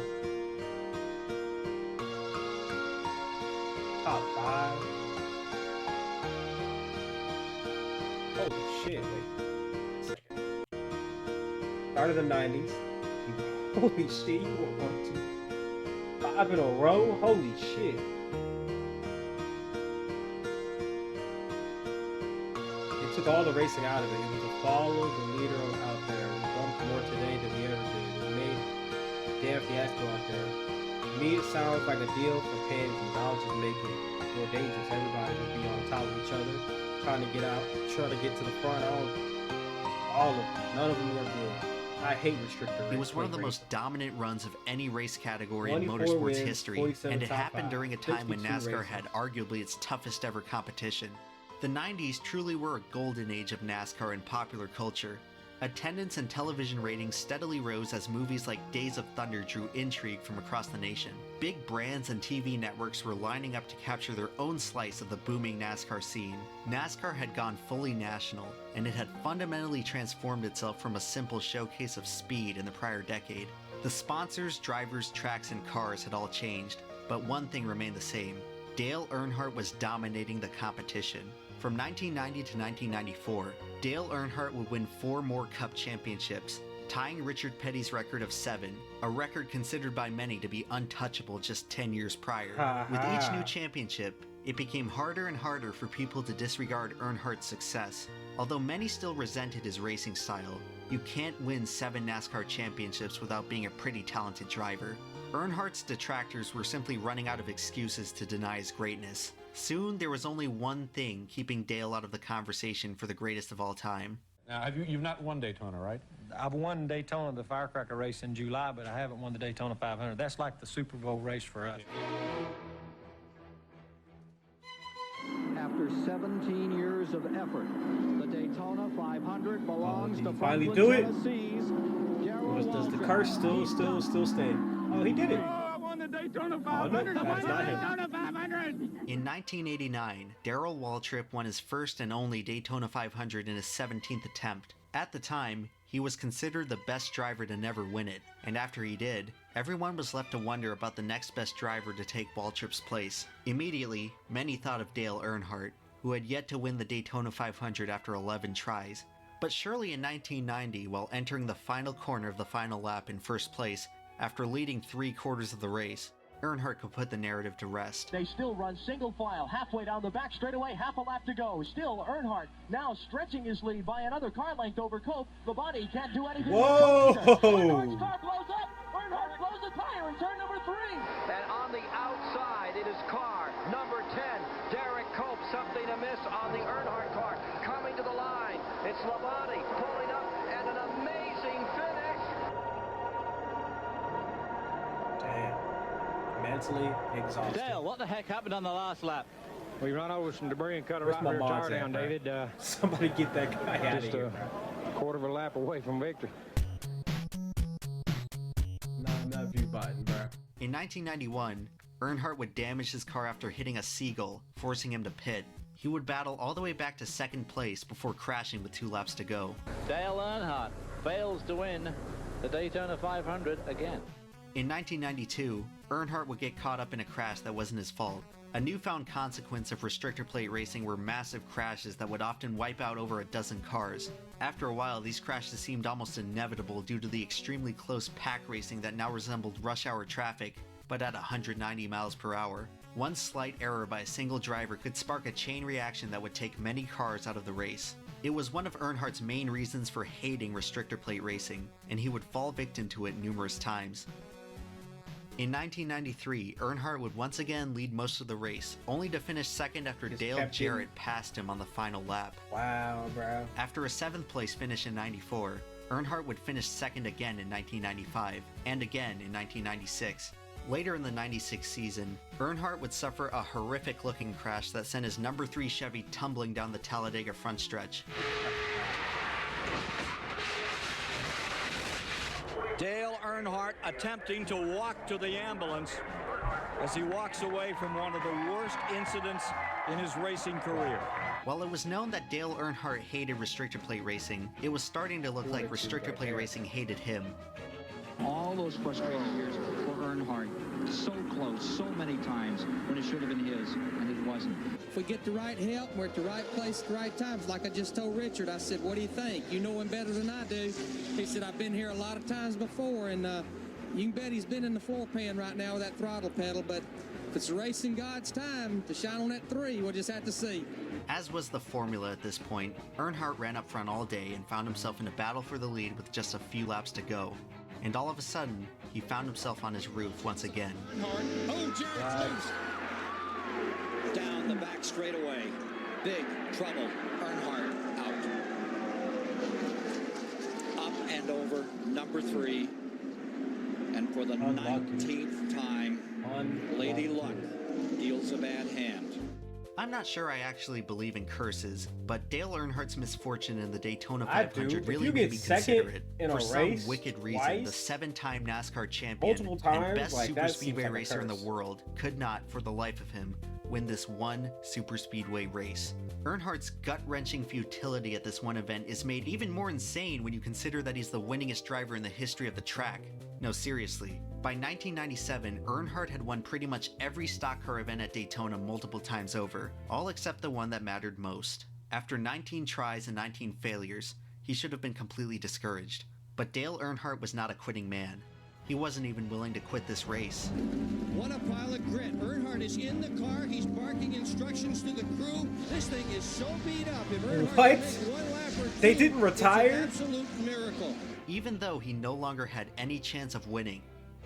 Top 5. Holy shit, wait a second. Started in the 90s. Holy shit, you went 1, 2, 5 in a row? Holy shit. Took all the racing out of it. It was to follow the leader out there. We bumped more today than we ever did. It made a damn fiasco out there. To me, it sounds like a deal for paying from dollars to make it more dangerous. Everybody would be on top of each other, trying to get out, trying to get to the front. All of them. None of them were good. I hate restrictor. It was one of the most dominant runs of any race category in motorsports history, and it happened during a time when NASCAR had arguably its toughest ever competition. The 90s truly were a golden age of NASCAR in popular culture. Attendance and television ratings steadily rose as movies like Days of Thunder drew intrigue from across the nation. Big brands and TV networks were lining up to capture their own slice of the booming NASCAR scene. NASCAR had gone fully national, and it had fundamentally transformed itself from a simple showcase of speed in the prior decade. The sponsors, drivers, tracks, and cars had all changed, but one thing remained the same. Dale Earnhardt was dominating the competition. From 1990 to 1994, Dale Earnhardt would win 4 more Cup championships, tying Richard Petty's record of 7, a record considered by many to be untouchable just 10 years prior. With each new championship, it became harder and harder for people to disregard Earnhardt's success. Although many still resented his racing style, you can't win 7 NASCAR championships without being a pretty talented driver. Earnhardt's detractors were simply running out of excuses to deny his greatness. Soon, there was only one thing keeping Dale out of the conversation for the greatest of all time. Now, you've not won Daytona, right? I've won Daytona, the firecracker race in July, but I haven't won the Daytona 500. That's like the Super Bowl race for us. After 17 years of effort, the Daytona 500 belongs to finally Franklin, do it. Tennessee's Does the curse still stand? Oh, he did it. I won the Daytona 500. Oh, no, that's not him. Daytona 500. In 1989, Darrell Waltrip won his first and only Daytona 500 in his 17th attempt. At the time, he was considered the best driver to never win it, and after he did, everyone was left to wonder about the next best driver to take Waltrip's place. Immediately, many thought of Dale Earnhardt, who had yet to win the Daytona 500 after 11 tries. But surely in 1990, while entering the final corner of the final lap in first place, after leading 3/4 of the race, Earnhardt could put the narrative to rest. They still run single file, halfway down the back straightaway, half a lap to go. Still, Earnhardt now stretching his lead by another car length over Cope. The body can't do anything. Whoa! Earnhardt's car blows up. Earnhardt blows a tire in turn number 3. And on the outside, it is car number 10, Derek Cope. Something amiss on the Earnhardt car. Coming to the line. It's Labonte pulling up, and an amazing finish. Damn. Mentally exhausted. Dale, what the heck happened on the last lap? We run over some debris and cut a Where's right my rear mods tire at, down, bro? David. Somebody get that guy out of Just here, a quarter of a lap away from victory. Not enough view button, bro. In 1991, Earnhardt would damage his car after hitting a seagull, forcing him to pit. He would battle all the way back to second place before crashing with 2 laps to go. Dale Earnhardt fails to win the Daytona 500 again. In 1992, Earnhardt would get caught up in a crash that wasn't his fault. A newfound consequence of restrictor plate racing were massive crashes that would often wipe out over a dozen cars. After a while, these crashes seemed almost inevitable due to the extremely close pack racing that now resembled rush hour traffic, but at 190 miles per hour. One slight error by a single driver could spark a chain reaction that would take many cars out of the race. It was one of Earnhardt's main reasons for hating restrictor plate racing, and he would fall victim to it numerous times. In 1993, Earnhardt would once again lead most of the race, only to finish second after Dale Jarrett passed him on the final lap. Wow, bro. After a 7th place finish in 94, Earnhardt would finish second again in 1995, and again in 1996. Later in the 96 season, Earnhardt would suffer a horrific-looking crash that sent his number 3 Chevy tumbling down the Talladega front stretch. Dale Earnhardt attempting to walk to the ambulance as he walks away from one of the worst incidents in his racing career. While it was known that Dale Earnhardt hated restrictor plate racing, it was starting to look like restrictor plate racing hated him. All those frustrating years for Earnhardt, so close, so many times when it should have been his, and it wasn't. If we get the right help, we're at the right place at the right times. Like I just told Richard, I said, what do you think? You know him better than I do. He said, I've been here a lot of times before, and you can bet he's been in the floor pan right now with that throttle pedal, but if it's racing God's time to shine on that 3, we'll just have to see. As was the formula at this point, Earnhardt ran up front all day and found himself in a battle for the lead with just a few laps to go. And all of a sudden, he found himself on his roof once again. Oh, Jarrett's loose. Down the back straightaway. Big trouble. Earnhardt out. Up and over number 3. And for the 19th time, Lady Luck deals a bad hand. I'm not sure I actually believe in curses, but Dale Earnhardt's misfortune in the Daytona 500 really made me consider it. For some wicked reason, the 7-time NASCAR champion and best superspeedway racer in the world could not, for the life of him, win this one superspeedway race. Earnhardt's gut-wrenching futility at this one event is made even more insane when you consider that he's the winningest driver in the history of the track. No, seriously. By 1997, Earnhardt had won pretty much every stock car event at Daytona multiple times over, all except the one that mattered most. After 19 tries and 19 failures, he should have been completely discouraged. But Dale Earnhardt was not a quitting man. He wasn't even willing to quit this race. What a pile of grit. Earnhardt is in the car. He's barking instructions to the crew. This thing is so beat up. If Earnhardt What? makes one lap or two, they didn't retire? It's an absolute miracle. Even though he no longer had any chance of winning,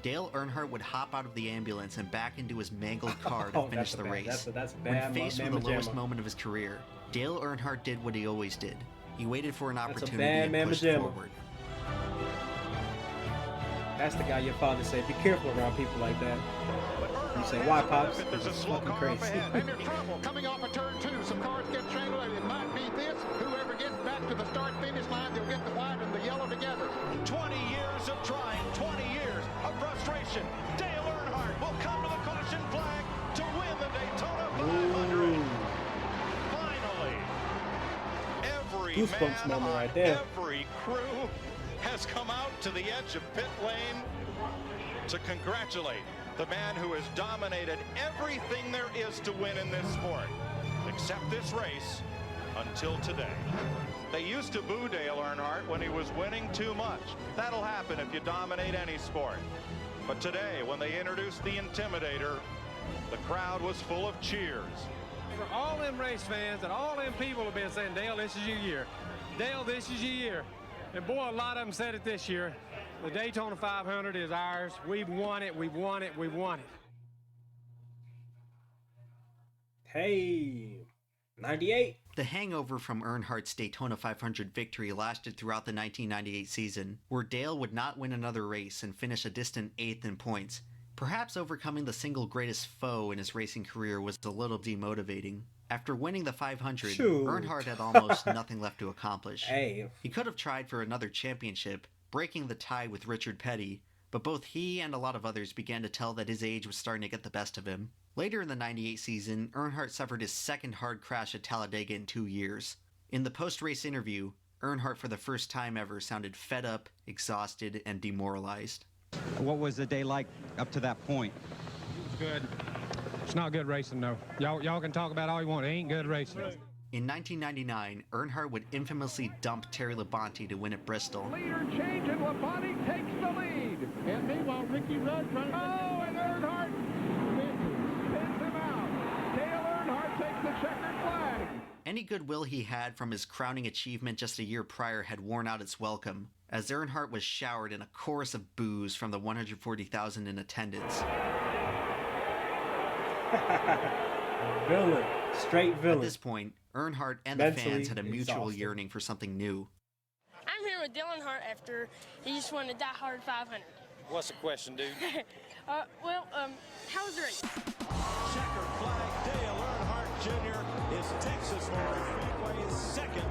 Dale Earnhardt would hop out of the ambulance and back into his mangled car to finish the race. That's When bad. faced with the lowest moment of his career, Dale Earnhardt did what he always did. He waited for an opportunity and pushed forward. That's the guy your father said, be careful around people like that. You say, why, Pops? There's a slow car crazy. up ahead, and they're trouble coming off a turn 2. Some cars get tangled, and it might be this. Whoever gets back to the start-finish line, they'll get the white and the yellow together. 20 years of trying, 20 years of frustration. Dale Earnhardt will come to the caution flag to win the Daytona 500. Finally, every Goosebumps man moment on right there. every crew has come out to the edge of pit lane to congratulate the man who has dominated everything there is to win in this sport, except this race, until today. They used to boo Dale Earnhardt when he was winning too much. That'll happen if you dominate any sport. But today, when they introduced the Intimidator, the crowd was full of cheers. For all them race fans and all them people have been saying, Dale, this is your year. Dale, this is your year. And boy, a lot of them said it this year. The Daytona 500 is ours. We've won it, we've won it, we've won it. Hey, 98. The hangover from Earnhardt's Daytona 500 victory lasted throughout the 1998 season, where Dale would not win another race and finish a distant 8th in points. Perhaps overcoming the single greatest foe in his racing career was a little demotivating. After winning the 500, Earnhardt had almost nothing left to accomplish. Hey. He could have tried for another championship, breaking the tie with Richard Petty, but both he and a lot of others began to tell that his age was starting to get the best of him. Later in the 98 season, Earnhardt suffered his second hard crash at Talladega in 2 years. In the post-race interview, Earnhardt for the first time ever sounded fed up, exhausted, and demoralized. What was the day like up to that point? It was good. It's not good racing, though. Y'all can talk about all you want. It ain't good racing. In 1999, Earnhardt would infamously dump Terry Labonte to win at Bristol. Leader change, and Labonte takes the lead. And meanwhile, Ricky Rudd trying to... Oh, and Earnhardt spins him out. Dale Earnhardt takes the checkered flag. Any goodwill he had from his crowning achievement just a year prior had worn out its welcome, as Earnhardt was showered in a chorus of boos from the 140,000 in attendance. Villain. Straight villain. At this point, Earnhardt and the fans had a mutual yearning for something new. I'm here with Dale Earnhardt after he just won the Die Hard 500. What's the question, dude? How was the race? Checkered flag, Dale Earnhardt Jr. is Texas Motor Speedway's second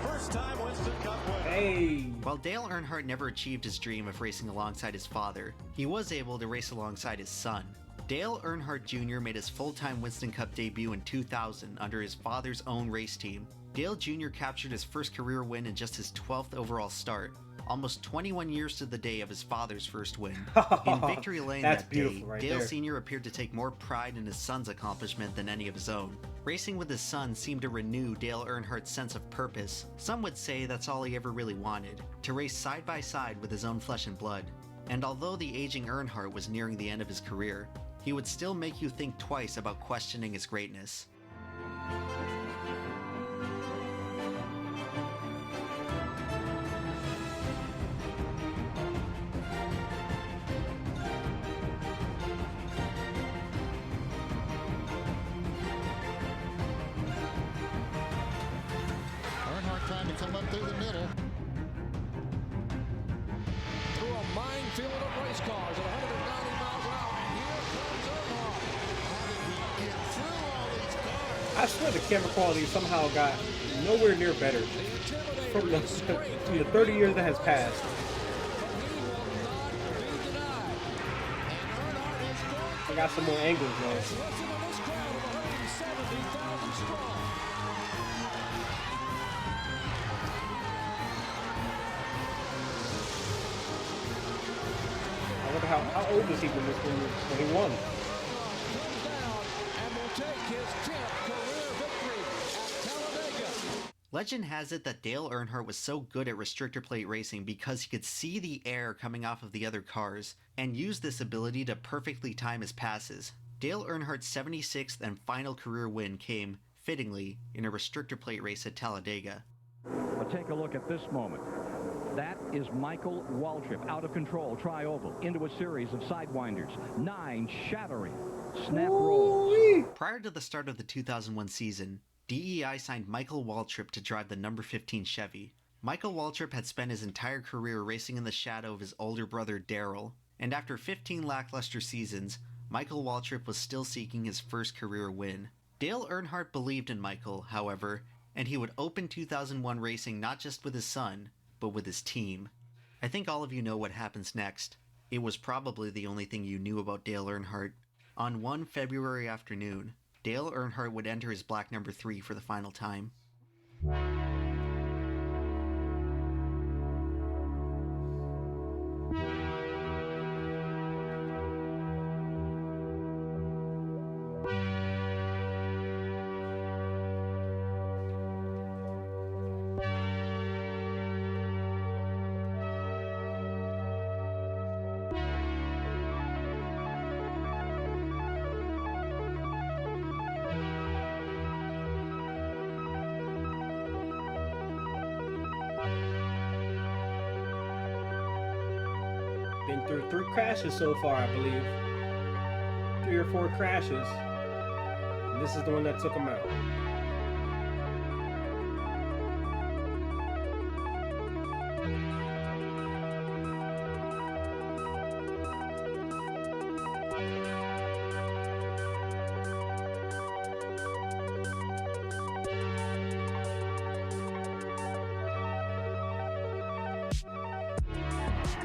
first-time Winston Cup winner. Hey. While Dale Earnhardt never achieved his dream of racing alongside his father, he was able to race alongside his son. Dale Earnhardt Jr. made his full-time Winston Cup debut in 2000 under his father's own race team. Dale Jr. captured his first career win in just his 12th overall start, almost 21 years to the day of his father's first win. In Victory Lane that day, Dale Sr. appeared to take more pride in his son's accomplishment than any of his own. Racing with his son seemed to renew Dale Earnhardt's sense of purpose. Some would say that's all he ever really wanted, to race side by side with his own flesh and blood. And although the aging Earnhardt was nearing the end of his career, he would still make you think twice about questioning his greatness. Earnhardt trying to come up through the middle. Through a minefield of race cars at 190 miles an hour. And here comes Earnhardt. How did he get through all these cars? I swear the camera quality somehow got nowhere near better from the 30 years that has passed. I got some more angles though. I wonder how old is he when he won? Legend has it that Dale Earnhardt was so good at restrictor plate racing because he could see the air coming off of the other cars and used this ability to perfectly time his passes. Dale Earnhardt's 76th and final career win came, fittingly, in a restrictor plate race at Talladega. But take a look at this moment. That is Michael Waltrip, out of control, tri-oval, into a series of sidewinders. 9 shattering snap rolls. Prior to the start of the 2001 season, DEI signed Michael Waltrip to drive the number 15 Chevy. Michael Waltrip had spent his entire career racing in the shadow of his older brother Darrell, and after 15 lackluster seasons, Michael Waltrip was still seeking his first career win. Dale Earnhardt believed in Michael, however, and he would open 2001 racing not just with his son, but with his team. I think all of you know what happens next. It was probably the only thing you knew about Dale Earnhardt. On one February afternoon, Dale Earnhardt would enter his black number 3 for the final time. Been through 3 crashes so far, I believe. 3 or 4 crashes. And this is the one that took him out.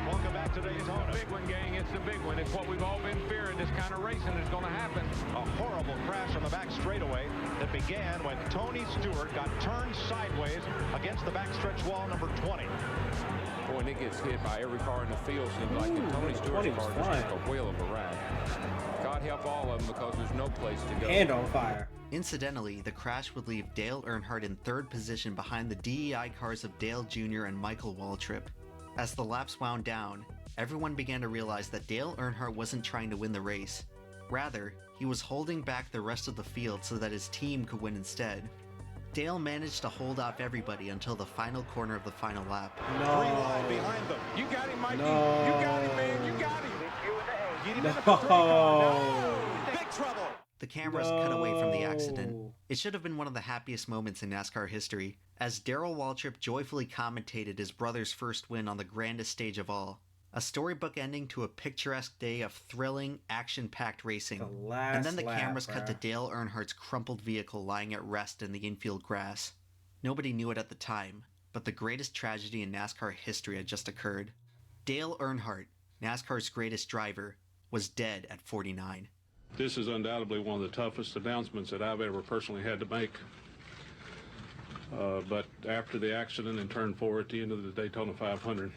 Welcome back to Daytona. Big one, gang. It's the big one. It's what we've all been fearing. This kind of racing is going to happen. A horrible crash on the back straightaway that began when Tony Stewart got turned sideways against the backstretch wall number 20. Boy, and it gets hit by every car in the field. Seems like the Tony Stewart car just took a whale of a ride. God help all of them because there's no place to go. And on fire. Incidentally, the crash would leave Dale Earnhardt in 3rd position behind the DEI cars of Dale Jr. and Michael Waltrip. As the laps wound down, everyone began to realize that Dale Earnhardt wasn't trying to win the race. Rather, he was holding back the rest of the field so that his team could win instead. Dale managed to hold off everybody until the final corner of the final lap. No. 3 wide behind them. You got him, Mikey. No. You got him, man. You got him. Get him in the No. patrol car. No. Big trouble. The cameras cut away from the accident. It should have been one of the happiest moments in NASCAR history, as Darrell Waltrip joyfully commentated his brother's first win on the grandest stage of all. A storybook ending to a picturesque day of thrilling, action-packed racing. And then the cameras cut to Dale Earnhardt's crumpled vehicle lying at rest in the infield grass. Nobody knew it at the time, but the greatest tragedy in NASCAR history had just occurred. Dale Earnhardt, NASCAR's greatest driver, was dead at 49. This is undoubtedly one of the toughest announcements that I've ever personally had to make. But after the accident in turn 4 at the end of the Daytona 500,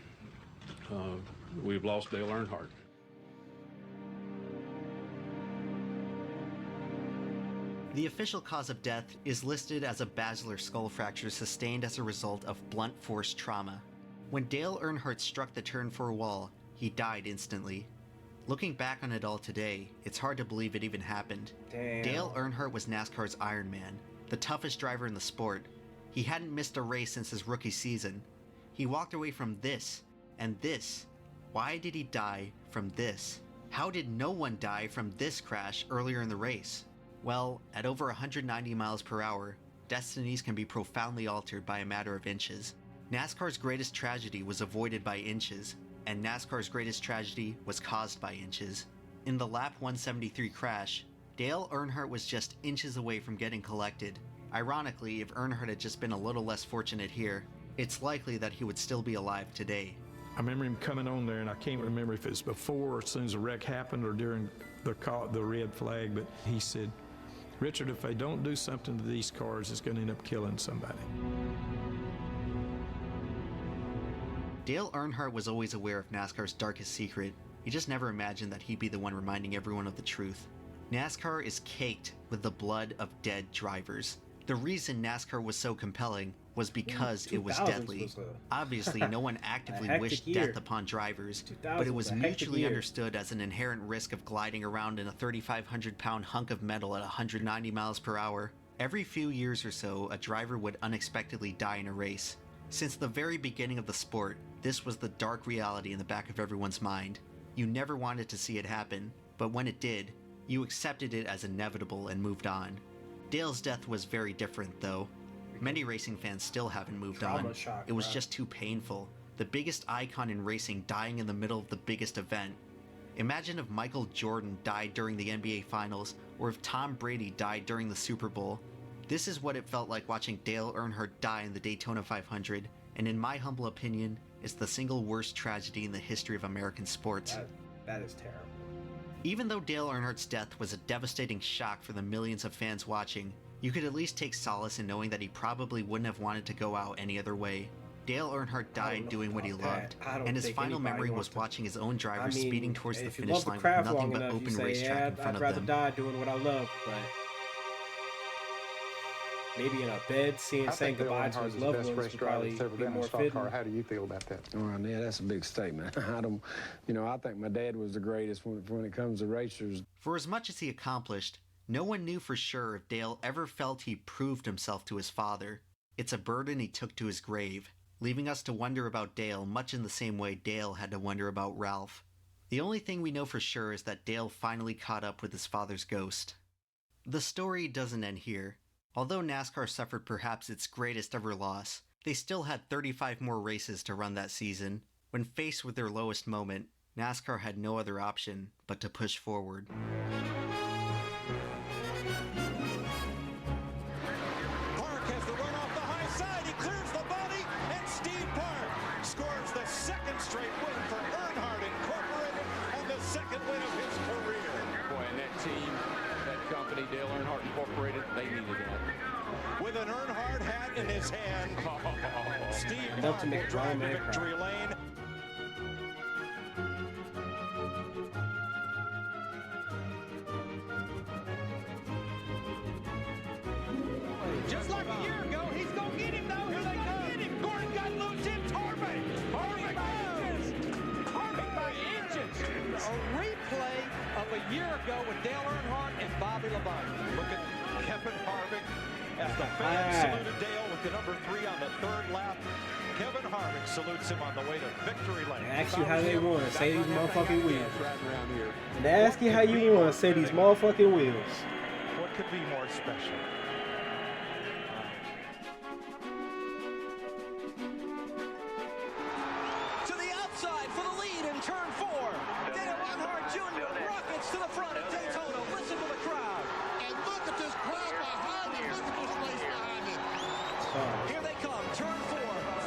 we've lost Dale Earnhardt. The official cause of death is listed as a basilar skull fracture sustained as a result of blunt force trauma. When Dale Earnhardt struck the turn 4 wall, he died instantly. Looking back on it all today, it's hard to believe it even happened. Damn. Dale Earnhardt was NASCAR's Iron Man, the toughest driver in the sport. He hadn't missed a race since his rookie season. He walked away from this, and this. Why did he die from this? How did no one die from this crash earlier in the race? Well, at over 190 miles per hour, destinies can be profoundly altered by a matter of inches. NASCAR's greatest tragedy was avoided by inches, and NASCAR's greatest tragedy was caused by inches. In the lap 173 crash, Dale Earnhardt was just inches away from getting collected. Ironically, if Earnhardt had just been a little less fortunate here, it's likely that he would still be alive today. I remember him coming on there, and I can't remember if it's before or as soon as the wreck happened or during the red flag, but he said, "Richard, if they don't do something to these cars, it's going to end up killing somebody." Dale Earnhardt was always aware of NASCAR's darkest secret. He just never imagined that he'd be the one reminding everyone of the truth. NASCAR is caked with the blood of dead drivers. The reason NASCAR was so compelling was because it was deadly. Obviously, no one actively wished death upon drivers, but it was mutually understood as an inherent risk of gliding around in a 3,500-pound hunk of metal at 190 miles per hour. Every few years or so, a driver would unexpectedly die in a race. Since the very beginning of the sport, this was the dark reality in the back of everyone's mind. You never wanted to see it happen, but when it did, you accepted it as inevitable and moved on. Dale's death was very different, though. Many racing fans still haven't moved on. It was just too painful. The biggest icon in racing dying in the middle of the biggest event. Imagine if Michael Jordan died during the NBA Finals, or if Tom Brady died during the Super Bowl. This is what it felt like watching Dale Earnhardt die in the Daytona 500, and in my humble opinion, it's the single worst tragedy in the history of American sports. That is terrible. Even though Dale Earnhardt's death was a devastating shock for the millions of fans watching, you could at least take solace in knowing that he probably wouldn't have wanted to go out any other way. Dale Earnhardt died doing what he loved, and his final memory was watching his own driver speeding towards the finish line with nothing but open racetrack in front of them. I'd rather die doing what I love, but maybe in a bed, saying goodbye to his loved ones would probably be more fitting. How do you feel about that? Oh, yeah, that's a big statement. I don't, I think my dad was the greatest when it comes to racers. For as much as he accomplished, no one knew for sure if Dale ever felt he proved himself to his father. It's a burden he took to his grave, leaving us to wonder about Dale much in the same way Dale had to wonder about Ralph. The only thing we know for sure is that Dale finally caught up with his father's ghost. The story doesn't end here. Although NASCAR suffered perhaps its greatest ever loss, they still had 35 more races to run that season. When faced with their lowest moment, NASCAR had no other option but to push forward. Park has the run off the high side. He clears the body, and Steve Park scores the second straight win for Earnhardt Incorporated and the second win of his career. Boy, and that team, that company, Dale Earnhardt Incorporated, they needed that. With an Earnhardt hat in his hand, Steve Park will drive to victory lane. Just like a year ago, he's going to get him, though. Here they come. Get him. Gordon got loose. It's Harvick. Harvick by inches. Harvick by inches. A replay of a year ago with Dale Earnhardt and Bobby Labonte. Look at Kevin Harvick as the fans saluted Dale with the number 3 on the 3rd lap. Kevin Harvick salutes him on the way to victory lane. They ask you how they won. Say these motherfucking wheels. And they ask you how you won. Say these motherfucking wheels. What could be more special? To the outside for the lead in turn 4. Dale Earnhardt Jr. rockets to the front at Daytona. Listen to the crowd. And look at this crowd behind him. Look at this place behind him. Here they come. Turn 4.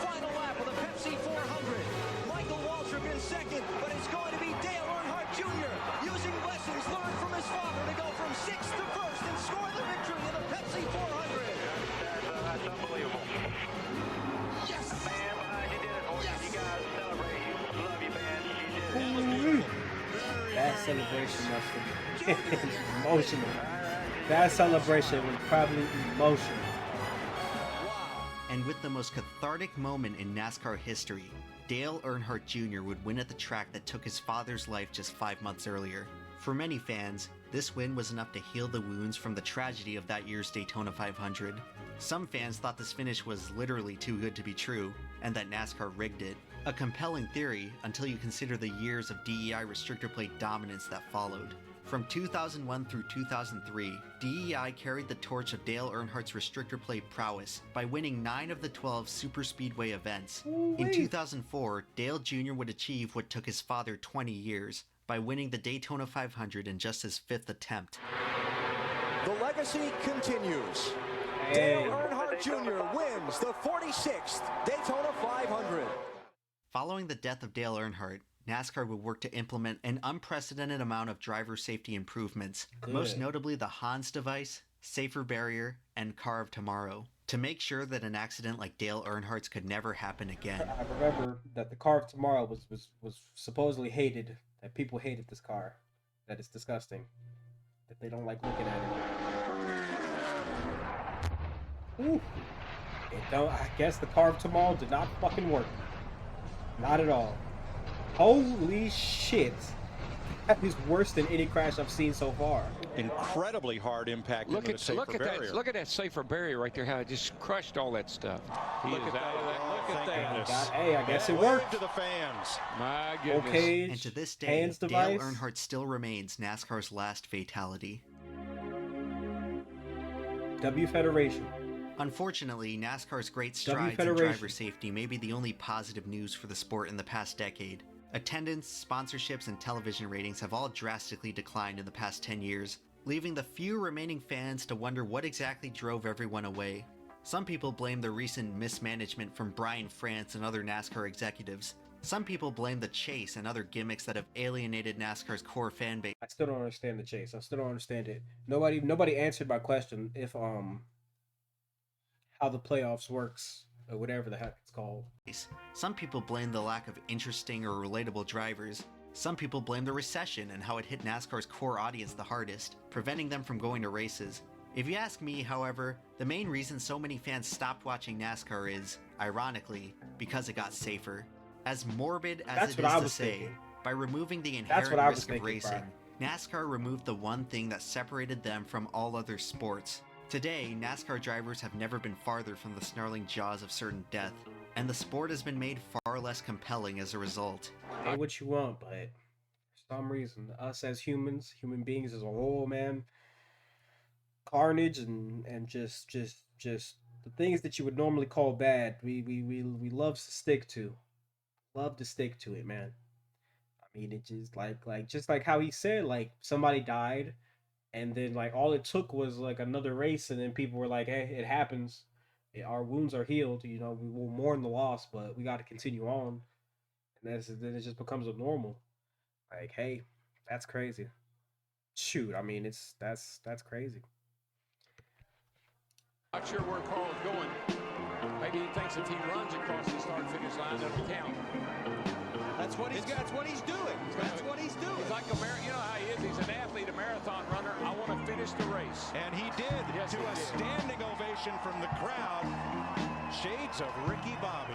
Final lap of the Pepsi 400. Michael Waltrip in second, but it's going to be Dale Earnhardt Jr. using lessons learned from his father to go from 6th to 1st and score the victory in the Pepsi 400. That's unbelievable. Yes! Man behind you did it for you. You guys celebrate. Love you, man. You did it. That celebration must have been emotional. That celebration was probably emotional. And with the most cathartic moment in NASCAR history, Dale Earnhardt Jr. would win at the track that took his father's life just 5 months earlier. For many fans, this win was enough to heal the wounds from the tragedy of that year's Daytona 500. Some fans thought this finish was literally too good to be true, and that NASCAR rigged it. A compelling theory until you consider the years of DEI restrictor plate dominance that followed. From 2001 through 2003, DEI carried the torch of Dale Earnhardt's restrictor plate prowess by winning 9 of the 12 superspeedway events. In 2004, Dale Jr. would achieve what took his father 20 years, by winning the Daytona 500 in just his 5th attempt. The legacy continues. Dale Earnhardt Jr. wins the 46th Daytona 500. Following the death of Dale Earnhardt, NASCAR would work to implement an unprecedented amount of driver safety improvements, most notably the Hans device, safer barrier, and car of tomorrow, to make sure that an accident like Dale Earnhardt's could never happen again. I remember that the car of tomorrow was supposedly hated, that people hated this car, that it's disgusting, that they don't like looking at it. Ooh. I guess the car of tomorrow did not fucking work. Not at all. Holy shit. That is worse than any crash I've seen so far. Incredibly hard impact. Look into the safer at barrier. that! Look at that safer barrier right there. How it just crushed all that stuff. He is out of that. Look at that. Hey, I guess it worked. To the fans. My goodness. Okay. And to this day, Hands Dale device. Earnhardt still remains NASCAR's last fatality. W Federation. Unfortunately, NASCAR's great strides in driver safety may be the only positive news for the sport in the past decade. Attendance, sponsorships, and television ratings have all drastically declined in the past 10 years, leaving the few remaining fans to wonder what exactly drove everyone away. Some people blame the recent mismanagement from Brian France and other NASCAR executives. Some people blame the chase and other gimmicks that have alienated NASCAR's core fan base. I still don't understand the chase. I still don't understand it. Nobody answered my question if how the playoffs works or whatever the heck it's called. Some people blame the lack of interesting or relatable drivers. Some people blame the recession and how it hit NASCAR's core audience the hardest, preventing them from going to races. If you ask me, however, the main reason so many fans stopped watching NASCAR is, ironically, because it got safer. As morbid as it is to say, by removing the inherent risk of racing, NASCAR removed the one thing that separated them from all other sports. Today, NASCAR drivers have never been farther from the snarling jaws of certain death, and the sport has been made far less compelling as a result. Say what you want, but for some reason, us as human beings as a whole, man, carnage and just the things that you would normally call bad, we love to stick to. Love to stick to it, man. I mean, it just like how he said, like somebody died, and then like all it took was like another race, and then people were like, "Hey, it happens. Our wounds are healed. You know, we will mourn the loss, but we got to continue on." And then it just becomes a normal. Like, hey, that's crazy. Shoot, I mean, that's crazy. Not sure where Carl's going. Maybe he thinks if he runs across the start-finish line, that'll count. That's what he's doing. That's what he's doing. He's like a you know how he is. He's an athlete, a marathon runner. I want to finish the race. And he did, yes, to a standing ovation from the crowd. Shades of Ricky Bobby.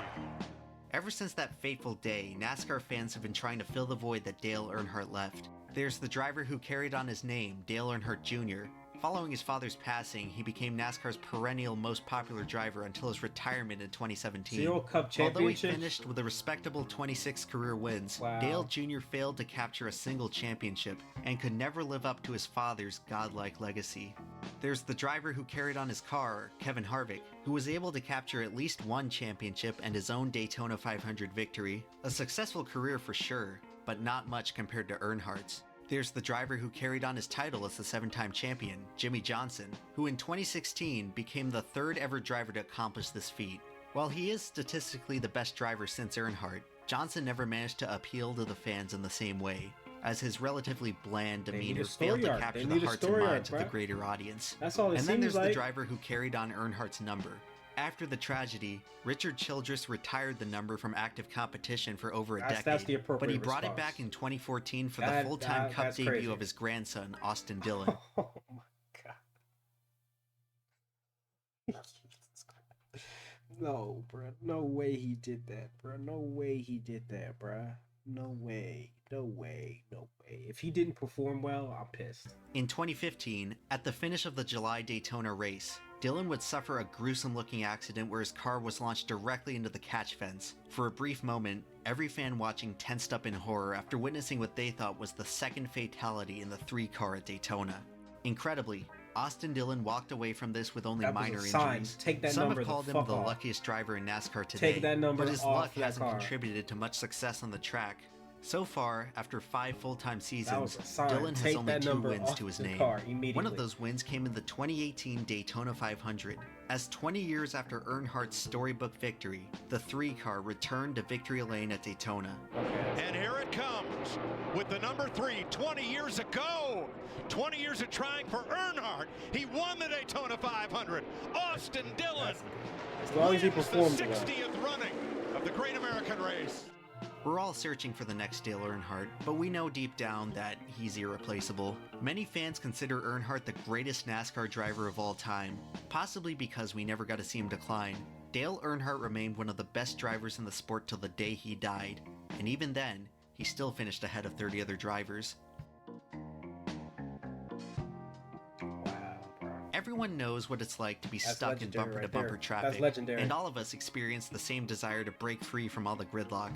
Ever since that fateful day, NASCAR fans have been trying to fill the void that Dale Earnhardt left. There's the driver who carried on his name, Dale Earnhardt Jr. Following his father's passing, he became NASCAR's perennial most popular driver until his retirement in 2017. Seal Cup Although he championship? finished with a respectable 26 career wins, Wow. Dale Jr. failed to capture a single championship and could never live up to his father's godlike legacy. There's the driver who carried on his car, Kevin Harvick, who was able to capture at least one championship and his own Daytona 500 victory. A successful career for sure, but not much compared to Earnhardt's. There's the driver who carried on his title as the 7-time champion, Jimmy Johnson, who in 2016 became the third ever driver to accomplish this feat. While he is statistically the best driver since Earnhardt, Johnson never managed to appeal to the fans in the same way, as his relatively bland demeanor failed to capture the hearts and minds of the greater audience. That's all it And then seems there's the like. driver who carried on Earnhardt's number. After the tragedy, Richard Childress retired the number from active competition for over a decade, That's the appropriate but he brought it response. back in 2014 for the full-time Cup that's debut crazy. of his grandson, Austin Dillon. Oh my god. No, bruh. No way he did that, bruh. No way he did that, bruh. No way. No way. No way. If he didn't perform well, I'm pissed. In 2015, at the finish of the July Daytona race, Dillon would suffer a gruesome-looking accident where his car was launched directly into the catch fence. For a brief moment, every fan watching tensed up in horror after witnessing what they thought was the second fatality in the 3-car at Daytona. Incredibly, Austin Dillon walked away from this with only That was a minor sign. injuries. Take that Some number have the called him fuck the off. luckiest driver in NASCAR today, Take that number but his off luck that hasn't car. contributed to much success on the track. So far, after 5 full-time seasons, was a sign. Dillon has Take only that 2 number wins off to his the name. car One immediately. of those wins came in the 2018 Daytona 500. As 20 years after Earnhardt's storybook victory, the 3-car returned to victory lane at Daytona. And here it comes with the number 3, 20 years ago. 20 years of trying for Earnhardt. He won the Daytona 500. Austin Dillon As long as he wins the performs well. 60th running of the Great American Race. We're all searching for the next Dale Earnhardt, but we know deep down that he's irreplaceable. Many fans consider Earnhardt the greatest NASCAR driver of all time, possibly because we never got to see him decline. Dale Earnhardt remained one of the best drivers in the sport till the day he died, and even then, he still finished ahead of 30 other drivers. Everyone knows what it's like to be That's stuck in legendary bumper-to-bumper right there. traffic, That's legendary. and all of us experience the same desire to break free from all the gridlock.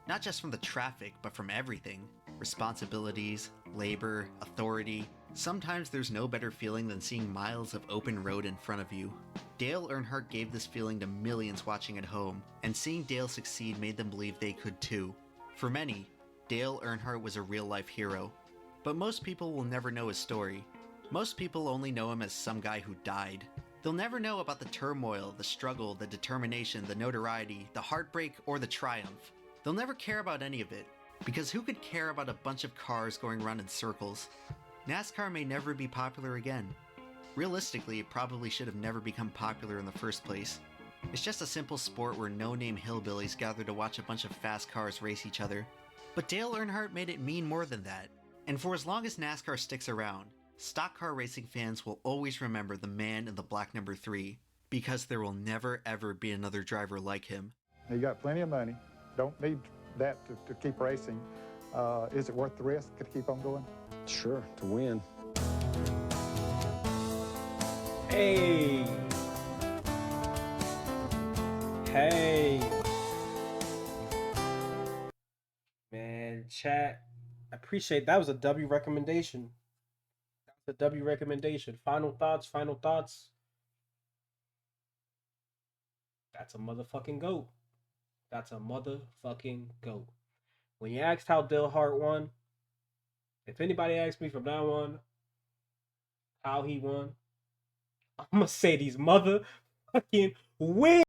Not just from the traffic, but from everything. Responsibilities, labor, authority. Sometimes there's no better feeling than seeing miles of open road in front of you. Dale Earnhardt gave this feeling to millions watching at home, and seeing Dale succeed made them believe they could too. For many, Dale Earnhardt was a real-life hero. But most people will never know his story. Most people only know him as some guy who died. They'll never know about the turmoil, the struggle, the determination, the notoriety, the heartbreak, or the triumph. They'll never care about any of it, because who could care about a bunch of cars going around in circles? NASCAR may never be popular again. Realistically, it probably should have never become popular in the first place. It's just a simple sport where no-name hillbillies gather to watch a bunch of fast cars race each other. But Dale Earnhardt made it mean more than that. And for as long as NASCAR sticks around, stock car racing fans will always remember the man in the black number 3, because there will never ever be another driver like him. You got plenty of money. Don't need that to keep racing. Is it worth the risk to keep on going? Sure, to win. Hey. Hey. Man, chat. I appreciate that. Was a W recommendation. That's a W recommendation. Final thoughts, final thoughts. That's a motherfucking GOAT. That's a motherfucking GOAT. When you asked how Dale Hart won, if anybody asks me from now on how he won, I'm gonna say these motherfucking wins.